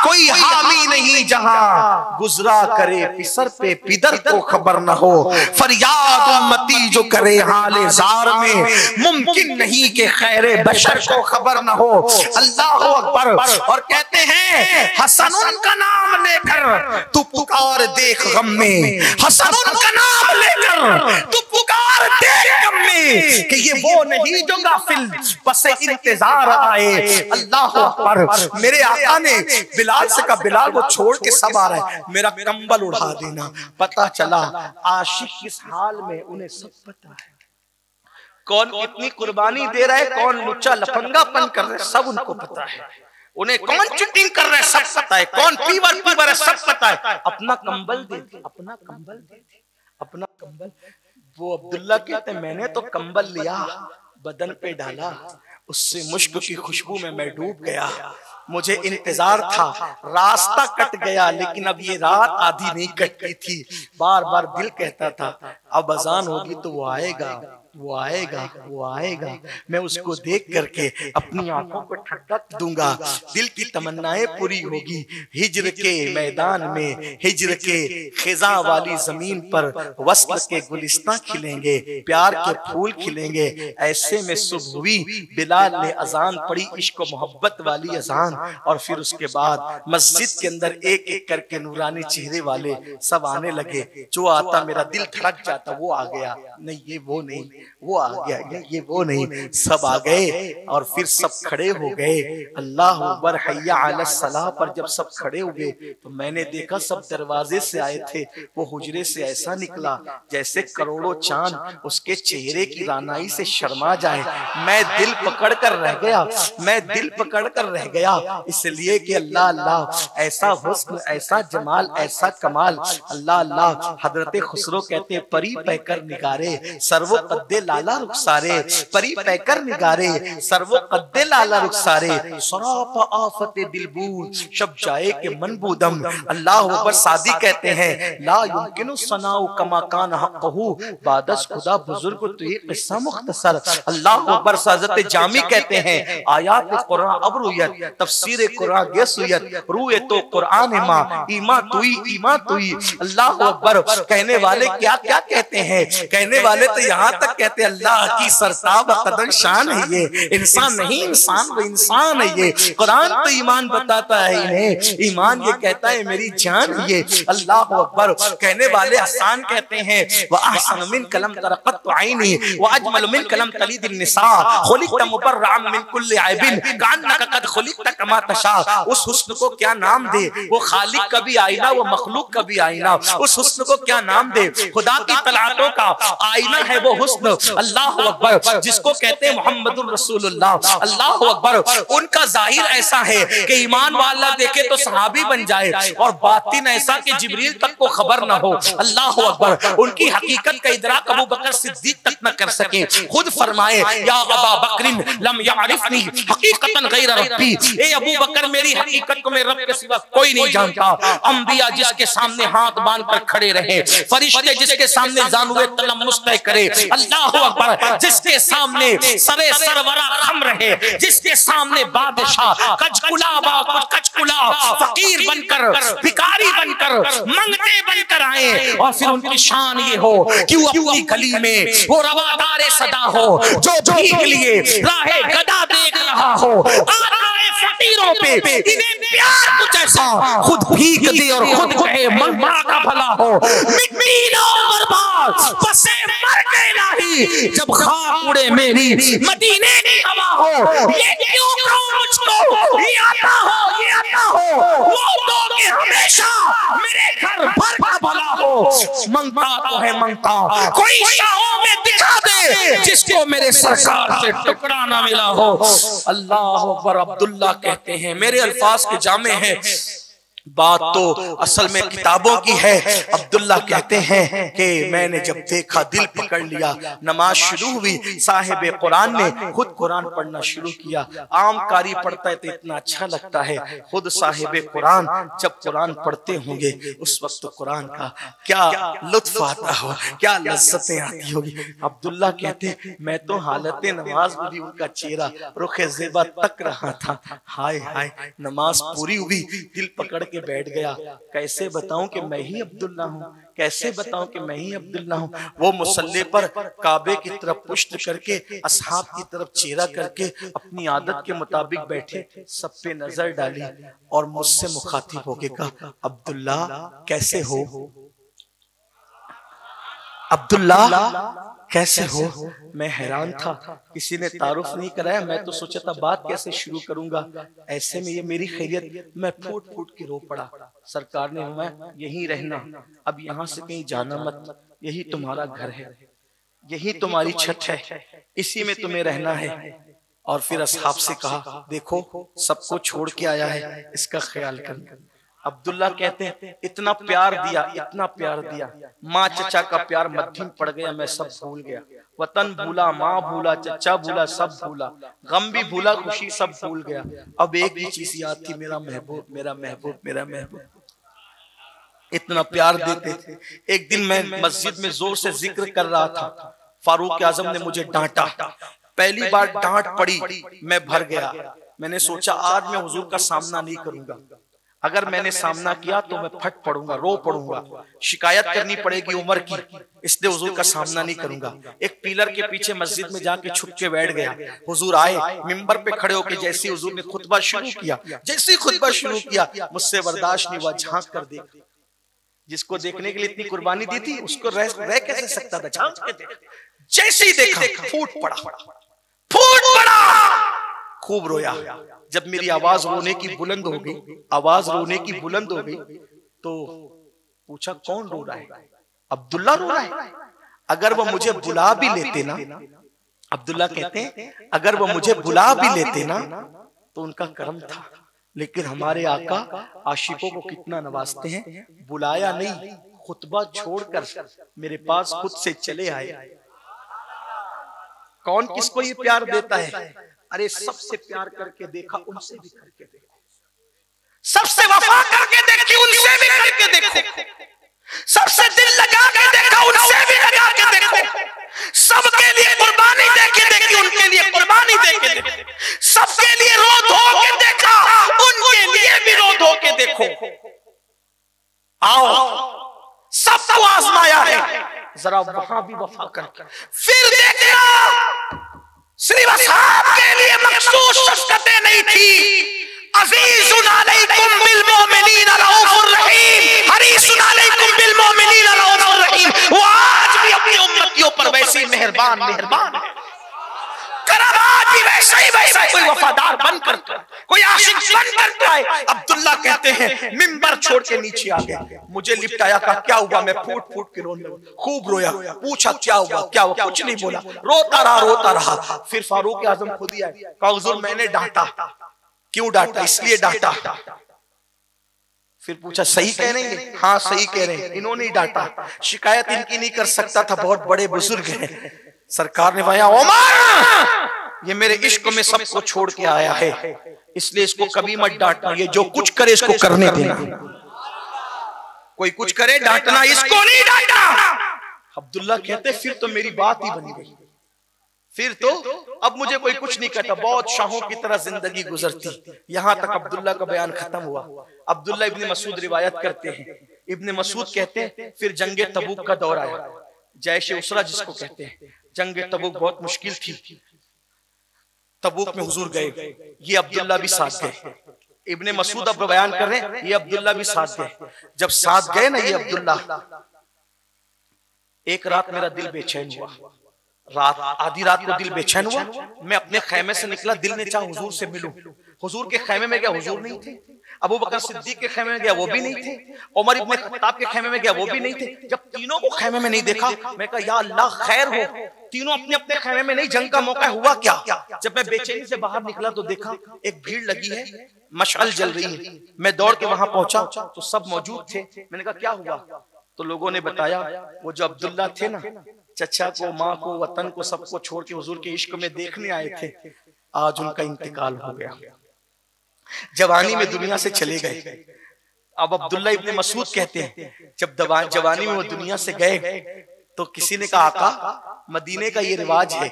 कोई हामी नहीं जहां। गुजरा करे पिसर पे पिदर को खबर न हो, फरियाद उम्मती जो करे हाले जार में, मुमकिन नहीं कि खैरे बशर को खबर न हो। अल्लाह अकबर। और कहते हैं हसन उनका नाम लेकर तू पुकार देख गम में, हसन उनका नाम लेकर तू पुकार देख गम में, कि ये वो नहीं जो गाफिल बस इंतजार आए। अल्लाह अकबर। मेरे आका ने बिलाल से कहा, बिलाल वो छोड़ के सब आ रहा है, मेरा कंबल उड़ा देना। पता चला आशिक किस हाल में, उन्हें सब पता है, कौन कितनी कुर्बानी दे रहा है, कौन लुच्चा लफंगापन कर रहा है, सब उनको पता है। उन्हें कौन चीटिंग कर रहा है सब पता है, कौन फीवर है सब पता है। अपना कंबल दे दे, अपना कंबल दे दे, अपना कंबल। वो अब्दुल्ला कहते हैं मैंने तो कंबल लिया, बदन पे डाला, उससे मुश्क की खुशबू में मैं डूब गया। मुझे इंतजार था, रास्ता कट गया, लेकिन अब ये रात आधी नहीं कटती थी। बार बार दिल कहता था अब अजान होगी तो वो आएगा, वो आएगा, वो आएगा। मैं उसको देख करके अपनी आंखों को ठंडक दूंगा, दिल की तमन्नाएं पूरी होगी। हिज्र के मैदान में, हिज्र के खिजा वाली जमीन पर वस्ल के गुलिस्तां खिलेंगे, प्यार के फूल खिलेंगे। ऐसे में सुबह हुई, बिलाल ने अजान पढ़ी, इश्क व मोहब्बत वाली अजान। और फिर उसके बाद मस्जिद के अंदर एक एक करके नूरानी चेहरे वाले सब आने लगे। जो आता मेरा दिल धड़क जाता, वो आ गया, नहीं ये वो नहीं, वो आ गया, ये वो नहीं, सब आ गए। और फिर सब खड़े हो गए। अल्लाह अकबर, हय्या अला सलाह पर जब सब खड़े हुए तो मैंने देखा सब दरवाजे से आए थे। वो हुजरे से ऐसा निकला जैसे करोड़ों चांद उसके चेहरे की रानाई से शर्मा जाए। मैं दिल पकड़ कर रह गया, मैं दिल पकड़ कर रह गया, इसलिए कि अल्लाह अल्लाह, ऐसा हुस्न, ऐसा जमाल, ऐसा कमाल। अल्लाह अल्लाह। हजरत खुसरो कहते परी पैकर निगारे सर्वो कद्दे लाला रुखसारे, परी पैकर निगारे सर्वो कद्दे लाला रुखसारे, सराप आफत दिलबूर शब जाए के मनबूदम। अल्लाह अकबर। सादी कहते हैं ला युमकिनु सनाउ कमा कान हक़हु, बादस खुदा बुजुर्ग तो ये किस्सा मुख्तसर। अल्लाह अकबर। हज़रत जामी कहते हैं आयात कुरान अब रुयत, तफसीर कुरान गेसुयत, रूए तो कुरान माँ ईमा तुई, ईमा तुई। अल्लाह अकबर। कहने वाले क्या क्या कहते हैं, कहने वाले तो यहाँ तक कहते हैं अल्लाह की सरताब कदर शान है ये, इंसान नहीं इंसान वो इंसान है ये। कुरान तो ईमान बताता है इन्हें, ईमान ये कहता है मेरी जान है ये। अल्लाह अकबर। कहने वाले आसान कहते हैं व अहसन मिन कलम तरक़त ऐनी व अजमल मिन कलम तलीदिन निसा, खुलिक़त मुबर्रअन मिन कुल्लि ऐबिन कान्नका क़द खुलिक़त कमा तशा। उस हुस्न को क्या नाम दे, वो खालिक का भी आईना, वो मखलूक का भी आईना। उस हुस्न को क्या नाम दे, खुदा की तलातों का आईना है वो हुस्न। अल्लाह अकबर। जिसको कहते हैं मोहम्मदुर रसूलुल्लाह। अल्लाह अकबर। उनका जाहिर ऐसा है कि ईमान वाला देखे तो सहाबी बन जाए, और बातिन ऐसा कि जिब्रील तक को खबर ना हो। अल्लाह अकबर। उनकी हकीकत का इदराक अबू बकर सिद्दीक तक न कर सके। खुद फरमाए या अबा बकरिन लम यारिफनी हकीकतन गैर रब्बी, ए अबू बकर मेरी हकीकत को मेरे रब के सिवा कोई नहीं जानता। अंबिया जिसके सामने हाथ बांध कर खड़े रहे, फरिश्ते जिसके सामने जानुए तलम्मुस तय करे। अल्लाह अकबर। जिसके सामने सरे सरवरा खम रहे, जिसके सामने बादशाह कचकुला कचकुला फकीर बनकर, भिखारी बनकर, मंगते बनकर आए, और फिर उनकी शान ये हो कि वो अपनी गली में वो रवादार सदा हो जो भीख लिए राहे गदा देख रहा हो। आए फकीरों पे इन्हें प्यार कुछ ऐसा, खुद भीख दे और खुद कहे मंगवा का भला हो। मिट्टी लो बर्बाद बसे मर गए नहीं, जब खाक उड़े मेरी मदीने की हवा हो। ये क्यों कहो मुझको ये आता हो, ये आता हो, वो तो कि हमेशा मेरे घर भर का भला हो। मंगता तो है मंगता, कोई शाहों में दिखा दे जिसको मेरे सरकार से टुकड़ा ना मिला हो। अल्लाह अकबर। अब्दुल्ला कहते हैं मेरे अल्फाज के जामे हैं, बात तो असल में किताबों की है। अब्दुल्ला कहते हैं कि मैंने जब देखा दिल पकड़ लिया। नमाज शुरू हुई, साहिब कुरान ने खुद कुरान पढ़ना शुरू किया। आम कारी पढ़ता है तो इतना अच्छा लगता है, खुद साहिब कुरान जब कुरान पढ़ते होंगे उस वक्त कुरान का क्या लुत्फ आता हो, क्या लज्जतें आती होगी। अब्दुल्ला कहते मैं तो हालत नमाज में भी उनका चेहरा रुखे ज़ेबा तक रहा था। हाय हाय, नमाज पूरी हुई, दिल पकड़ के बैठ गया। कैसे बताऊं कि मैं ही अब्दुल्ला हूं, कैसे बताऊं कि मैं ही अब्दुल्ला हूं। वो मुसल्ले पर काबे की तरफ पुश्त करके, असहाब की तरफ चेहरा करके अपनी आदत के मुताबिक बैठे, सब पे नजर डाली और मुझसे मुखातिब होके कहा, अब्दुल्ला कैसे हो, अब्दुल्ला कैसे हो। मैं हैरान था, किसी ने तारुफ नहीं कराया। मैं तो सोचा था बात कैसे शुरू करूंगा, ऐसे में ये मेरी खैरियत। मैं फूट फूट के रो पड़ा। सरकार ने मैं यहीं रहना, अब यहाँ से कहीं जाना मत, यही तुम्हारा घर है, यही तुम्हारी छत है, इसी में तुम्हें रहना है। और फिर असहाब से कहा देखो सबको छोड़ के आया है, इसका ख्याल करना। अब्दुल्ला कहते हैं इतना प्यार दिया, इतना प्यार दिया, माँ चचा का प्यार मध्यम पड़ गया, मैं सब भूल गया। वतन भूला, माँ भूला, चचा भूला, सब भूला, गम भी भूला, खुशी सब भूल गया। अब एक ही चीज याद थी, मेरा महबूब, मेरा महबूब, मेरा महबूब। इतना प्यार देते थे। एक दिन मैं मस्जिद में जोर से जिक्र कर रहा था, फारूक आजम ने मुझे डांटा। पहली बार डांट पड़ी, मैं भर गया। मैंने सोचा आज मैं हुजूर का सामना नहीं करूंगा, अगर मैंने सामना किया तो मैं फट पड़ूंगा, रो पड़ूंगा, शिकायत करनी पड़ेगी उमर की, इसलिए हुजूर का सामना नहीं करूंगा। एक पिलर के पीछे मस्जिद में जाके छुप के बैठ गया। हुजूर आए, मिंबर पे खड़े होके जैसे हुजूर ने खुतबा शुरू किया, जैसे खुतबा शुरू किया मुझसे बर्दाश्त नहीं हुआ, झांक कर देख। जिसको देखने के लिए इतनी कुर्बानी दी थी उसको रह कैसे सकता था, झांक के देख। जैसे ही देखा फूट पड़ा, फूट पड़ा, खूब रोया। जब मेरी आवाज रोने की बुलंद हो गई, आवाज रोने की बुलंद हो गई, तो पूछा कौन रो रहा है। अब्दुल्ला रो रहा है। अगर वो मुझे बुला भी लेते ना, अब्दुल्ला कहते हैं अगर वो मुझे बुला भी लेते ना तो उनका करम था, लेकिन हमारे आका आशिकों को कितना नवाजते हैं। बुलाया नहीं, खुतबा छोड़कर मेरे पास खुद से चले आए। कौन किसको ये प्यार देता है? अरे सबसे प्यार करके देखा, उनसे भी करके देखो, सबसे वफा करके देखी, उनसे भी करके देखो, सबसे दिल लगा के देखा, उनसे भी लगा के देखो, सबके लिए कुर्बानी दे के देखी, उनके लिए कुर्बानी दे के देखी, सबके लिए रो धो के देखा, उनके लिए भी रो धो के देखो। आओ सबको आजमाया है, जरा वहां भी वफा करके फिर देखना। सिर्फ असहाब के लिए मखसूस शफ़क़तें नहीं थी। अज़ीज़ुन अलैकुम बिल मोमिनीन रऊफ़ुर रहीम, हरीसुन अलैकुम बिल मोमिनीन रऊफ़ुर रहीम। वो आज भी अपनी उम्मतियों पर वैसे ही मेहरबान मेहरबान है। करम आज भी वैसा ही वैसा, कोई वफादार बनकर, कोई आशिक बनकर आए। अब्दुल्ला कहते हैं मिंबर छोड़ के नीचे आ गए, मुझे लिपटाया, का क्या हुआ? मैं फूट फूट के रोने लगा, खूब रोया। पूछा क्या हुआ, क्या हुआ? कुछ नहीं बोला, रोता रहा रोता रहा। फिर फारूक आजम खुद ही आए, कहा हुजूर मैंने डांटा। क्यों डांटा? इसलिए डांटा। फिर पूछा सही कह रहे हैं? हाँ सही कह रहे हैं, इन्होंने ही डांटा, शिकायत इनकी नहीं कर सकता था, बहुत बड़े बुजुर्ग हैं। सरकार ने फरमाया उमर ये मेरे इश्क में सबको छोड़ के आया है, इसलिए इसको कभी मत डांटना, ये जो कुछ करे इसको करने देना। कोई कुछ करे डांटना, इसको नहीं डांटना। अब्दुल्ला कहते फिर तो मेरी बात ही बनी गई, फिर तो अब मुझे कोई कुछ नहीं कहता, बहुत शाहों की तरह जिंदगी गुजरती। यहां तक अब्दुल्ला का बयान खत्म हुआ। अब्दुल्ला इब्ने मसूद रिवायत करते हैं, इब्ने मसूद कहते हैं फिर जंगे तबूक का दौर आया, जैशे उसरा जिसको कहते हैं। जंगे तबूक बहुत मुश्किल थी, तबूक में हुजूर गए, ये अब्दुल्ला भी साथ गए। इब्ने मसूद अब बयान कर रहे हैं, ये अब्दुल्ला भी साथ गए। जब साथ गए ना ये अब्दुल्ला, एक रात मेरा दिल बेचैन हुआ, रात आधी रात को दिल बेचैन हुआ, मैं अपने खैमे से निकला, दिल ने चाहा हुजूर से मिलूं। हुजूर के खैमे में गया, हुजूर नहीं थे। अबू बकर सिद्दीक के खैमे में गया, वो भी नहीं थे। उमर इब्ने खत्ताब के खैमे में गया, वो भी नहीं थे। जब तीनों को खैमे में नहीं देखा, मैं कहा या अल्लाह खैर हो, तीनों अपने अपने खैमे में नहीं, जंग का मौका हुआ क्या? जब मैं बेचैनी से बाहर निकला तो देखा एक भीड़ लगी है, मशाल जल रही है। मैं दौड़ के वहां पहुंचा तो सब मौजूद थे। मैंने कहा क्या हुआ? तो लोगों ने बताया वो जो अब्दुल्ला थे ना, चचा को, माँ को, वतन को, सबको छोड़ के हुजूर के इश्क में देखने आए थे, आज उनका इंतकाल हो गया, जवानी में दुनिया से चले गए। अब अब्दुल्ला इब्ने मसूद कहते हैं जब जवानी में वो दुनिया से गए तो किसी ने कहा आका मदीने का ये रिवाज है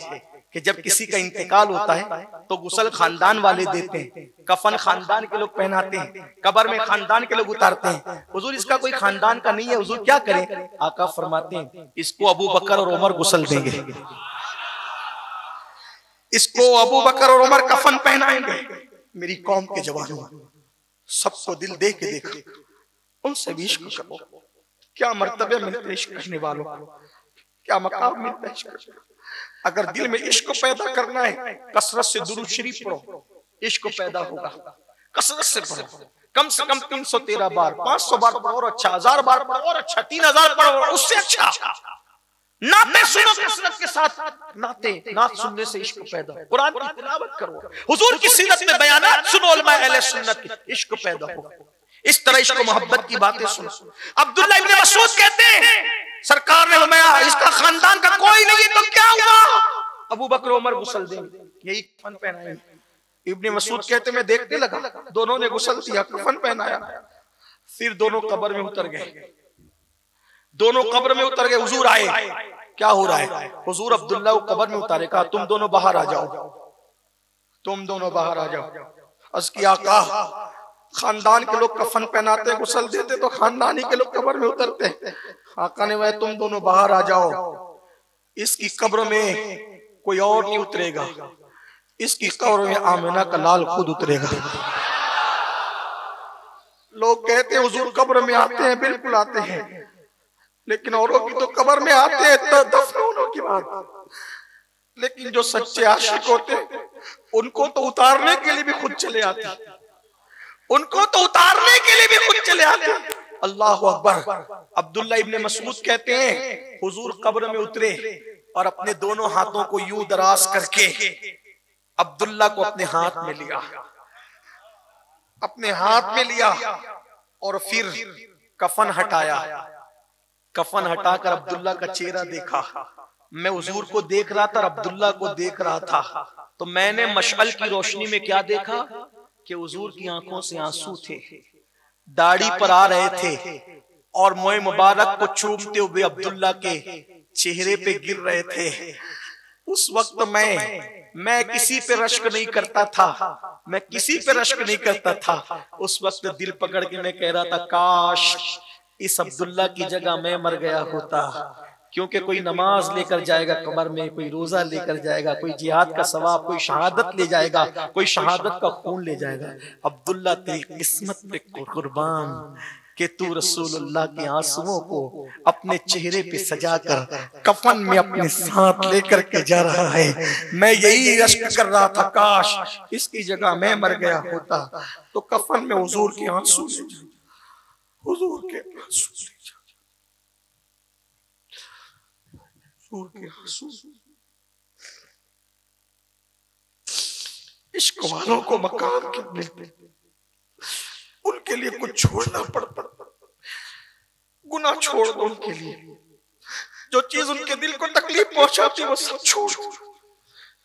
कि जब किसी का इंतकाल होता है तो गुस्ल खानदान वाले देते हैं, कफन खानदान के लोग पहनाते हैं, कब्र में खानदान के लोग उतारते हैं। हुजूर इसका कोई खानदान का नहीं है, हुजूर क्या करें? आका फरमाते हैं इसको अबू बकर और उमर गुस्ल देंगे, इसको अबू बकर और उमर कफन पहनाएंगे। मेरी कौम के जवानों, सबको दिल दे के देखो, उनसे भी इश्क करो। क्या मर्तबे मिलते इश्क करने वालों, क्या मकाम मिलता है इश्क। अगर दिल में इश्क पैदा करना है, कसरत से दुरूद शरीफ पढ़ो, इश्क पैदा होगा। कसरत से पढ़ो, कम से कम 313 बार, 500 बार पढ़ो और अच्छा, 1000 बार पढ़ो और अच्छा, 3000 पढ़ो उससे अच्छा। नाते सुनो कसरत के साथ, नात सुनने से इश्क पैदा हो। कुरान की तिलावत करो, हुजूर की सीरत में बयानात सुनो, उलमा अहले सुन्नत की, इश्क पैदा हो। इस तरह इश्क मोहब्बत की बातें सुनो। अब्दुल्ला इब्ने मसूद कहते हैं सरकार ने फरमाया इसका खानदान का कोई नहीं है तो क्या हुआ? अबू बकर उमर गुस्ल देंगे, यही कफन पहनाएंगे। इब्ने मसूद कहते मैं देखने लगा, दोनों ने गुस्ल दिया, कफन पहनाया, फिर दोनों कब्र में उतर गए। दोनों कब्र में उतर गए, हुजूर आए, क्या हो रहा है? हुजूर अब्दुल्ला को कब्र में उतारे, कहा तुम दोनों बाहर आ जाओ, तुम दोनों बाहर आ जाओ। अर्ज़ किया आका खानदान के लोग कफन पहनाते, गुस्ल देते तो खानदानी के लोग कब्र में उतरते। आका ने वह तुम दोनों बाहर आ जाओ, इसकी कब्र में कोई और नहीं उतरेगा, इसकी कब्र में आमिना का लाल खुद उतरेगा। लोग कहते हैं हुजूर कब्र में आते हैं, बिल्कुल आते हैं, लेकिन औरों की तो कब्र में आते हैं तो दफन होने की बात, लेकिन जो सच्चे आशिक होते हैं उनको तो उतारने के लिए भी खुद चले आते हैं, उनको तो उतारने के लिए भी खुद चले आते हैं। अल्लाह अकबर। अब्दुल्ला इब्ने मसूद कहते हैं हुजूर कब्र में उतरे और अपने दोनों हाथों को यूं दराज करके अब्दुल्ला को अपने हाथ में लिया, अपने हाथ में लिया और फिर कफन हटाया। कफन हटाकर अब्दुल्ला का चेहरा देखा। मैं हुजूर को देख रहा था और अब्दुल्ला को देख रहा था, तो मैंने मशअल की रोशनी में क्या देखा कि हुजूर की आंखों से आंसू थे, दाढ़ी पर आ रहे थे और मोए मुबारक को चूमते हुए अब्दुल्ला के चेहरे पे गिर रहे थे। उस वक्त मैं किसी पे रश्क नहीं करता था, मैं किसी पे रश्क नहीं करता था। उस वक्त दिल पकड़ के मैं कह रहा था काश इस अब्दुल्ला की जगह मैं मर गया होता, क्योंकि कोई नमाज लेकर जाएगा कब्र में, कोई रोजा लेकर जाएगा, कोई जिहाद का सवाब, कोई शहादत ले जाएगा, कोई शहादत का खून ले जाएगा। अब्दुल्ला तेरी किस्मत पे कुर्बान कि तू रसूलुल्लाह के आंसुओं को अपने चेहरे पे सजाकर कफन में अपने साथ लेकर के जा रहा है। मैं यही रश्क कर रहा था काश इसकी जगह मैं मर गया होता तो कफन में हुजूर के आंसू ले जाए, हुजूर के आंसू ले जाए, हुजूर के आंसू। इश्क वालों को मकाम के मिलते, उनके लिए कुछ छोड़ना पड़ता। गुनाह छोड़ दो उनके लिए, जो चीज उनके दिल को तकलीफ पहुंचाती वो सब छोड़।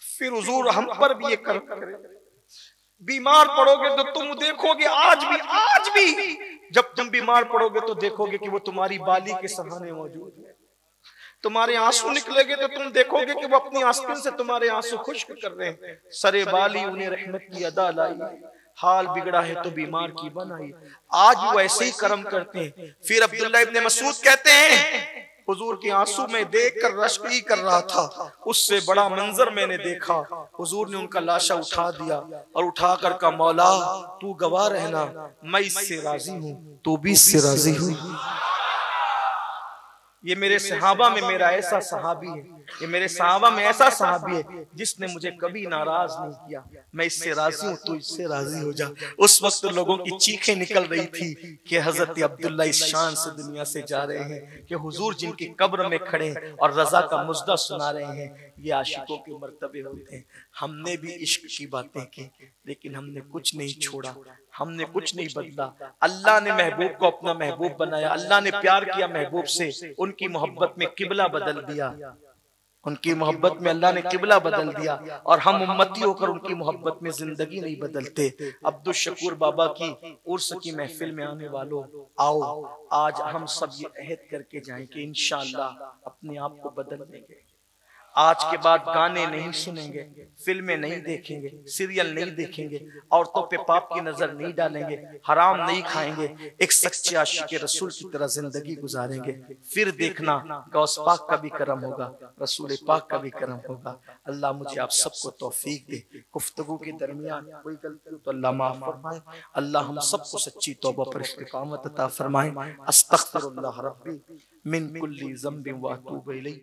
फिर हुजूर हम पर भी ये कर्म करे। बीमार पड़ोगे तो तुम देखोगे आज भी जब तुम बीमार पड़ोगे तो देखोगे कि वो तुम्हारी बाली के सहारे मौजूद है। तुम्हारे आंसू निकलेंगे तो तुम देखोगे कि वो अपनी आंसू से तुम्हारे आंसू खुश्क कर रहे हैं। सरे बाली उन्हें रहमत की अदा लाई, हाल बिगड़ा है तो बीमार की बनाई। आज वो ऐसे ही कर्म करते हैं। फिर अब्दुल्ला इब्ने मसूद कहते हैं हुजूर के आंसू में देखकर रश्क ही कर रहा था, उससे बड़ा मंजर मैंने देखा। हुजूर ने उनका लाशा उठा दिया और उठाकर कहा मौला तू गवाह रहना, मैं इससे राजी हूँ, तू भी इससे राजी हूँ। ये मेरे सहाबा में मेरा ऐसा सहाबी है ये मेरे सहाबा में ऐसा सहाबी है जिसने मुझे कभी नाराज नहीं किया, मैं इससे राजी हूँ, तू इससे राजी हो जा। उस वक्त लोगों की चीखें निकल रही थी कि हजरत अब्दुल्ला इस शान से दुनिया से जा रहे हैं कि हुजूर जिनकी कब्र में खड़े और रजा का मुजदा सुना रहे हैं, ये आशिकों के मर्तबे होते हैं। हमने भी इश्क की बातें की, लेकिन हमने कुछ नहीं छोड़ा, हमने कुछ नहीं बदला। अल्लाह ने महबूब को अपना महबूब बनाया, अल्लाह ने प्यार किया महबूब से, उनकी मोहब्बत में किबला बदल दिया, उनकी मोहब्बत में अल्लाह ने किबला बदल दिया। और हम उम्मती होकर उनकी मोहब्बत में जिंदगी नहीं बदलते। अब्दुल शकूर बाबा की उर्स की महफिल में आने वालों, आओ आज हम सब ये अहद करके जाएं कि इंशाअल्लाह अपने आप को बदल देंगे। आज के बाद गाने नहीं सुनेंगे, फिल्में नहीं देखेंगे, सीरियल नहीं देखेंगे, औरतों पे पाप की नजर नहीं डालेंगे, हराम नहीं खाएंगे, एक सच्चे आशिक रसूल की तरह जिंदगी गुजारेंगे। फिर देखना गौस पाक का भी करम होगा, रसूल पाक का भी करम होगा। अल्लाह मुझे आप सबको तौफीक दे। गुफ्तगू के दरमियान कोई गलती हो तो अल्लाह माफ फरमाए। अल्लाह हम सबको सच्ची तौबा पर इस्तिकामत अता फरमाए। अस्तगफिरुल्लाह रब्बी मिन कुल्ली ज़ंबिन व अतूबु इलैह।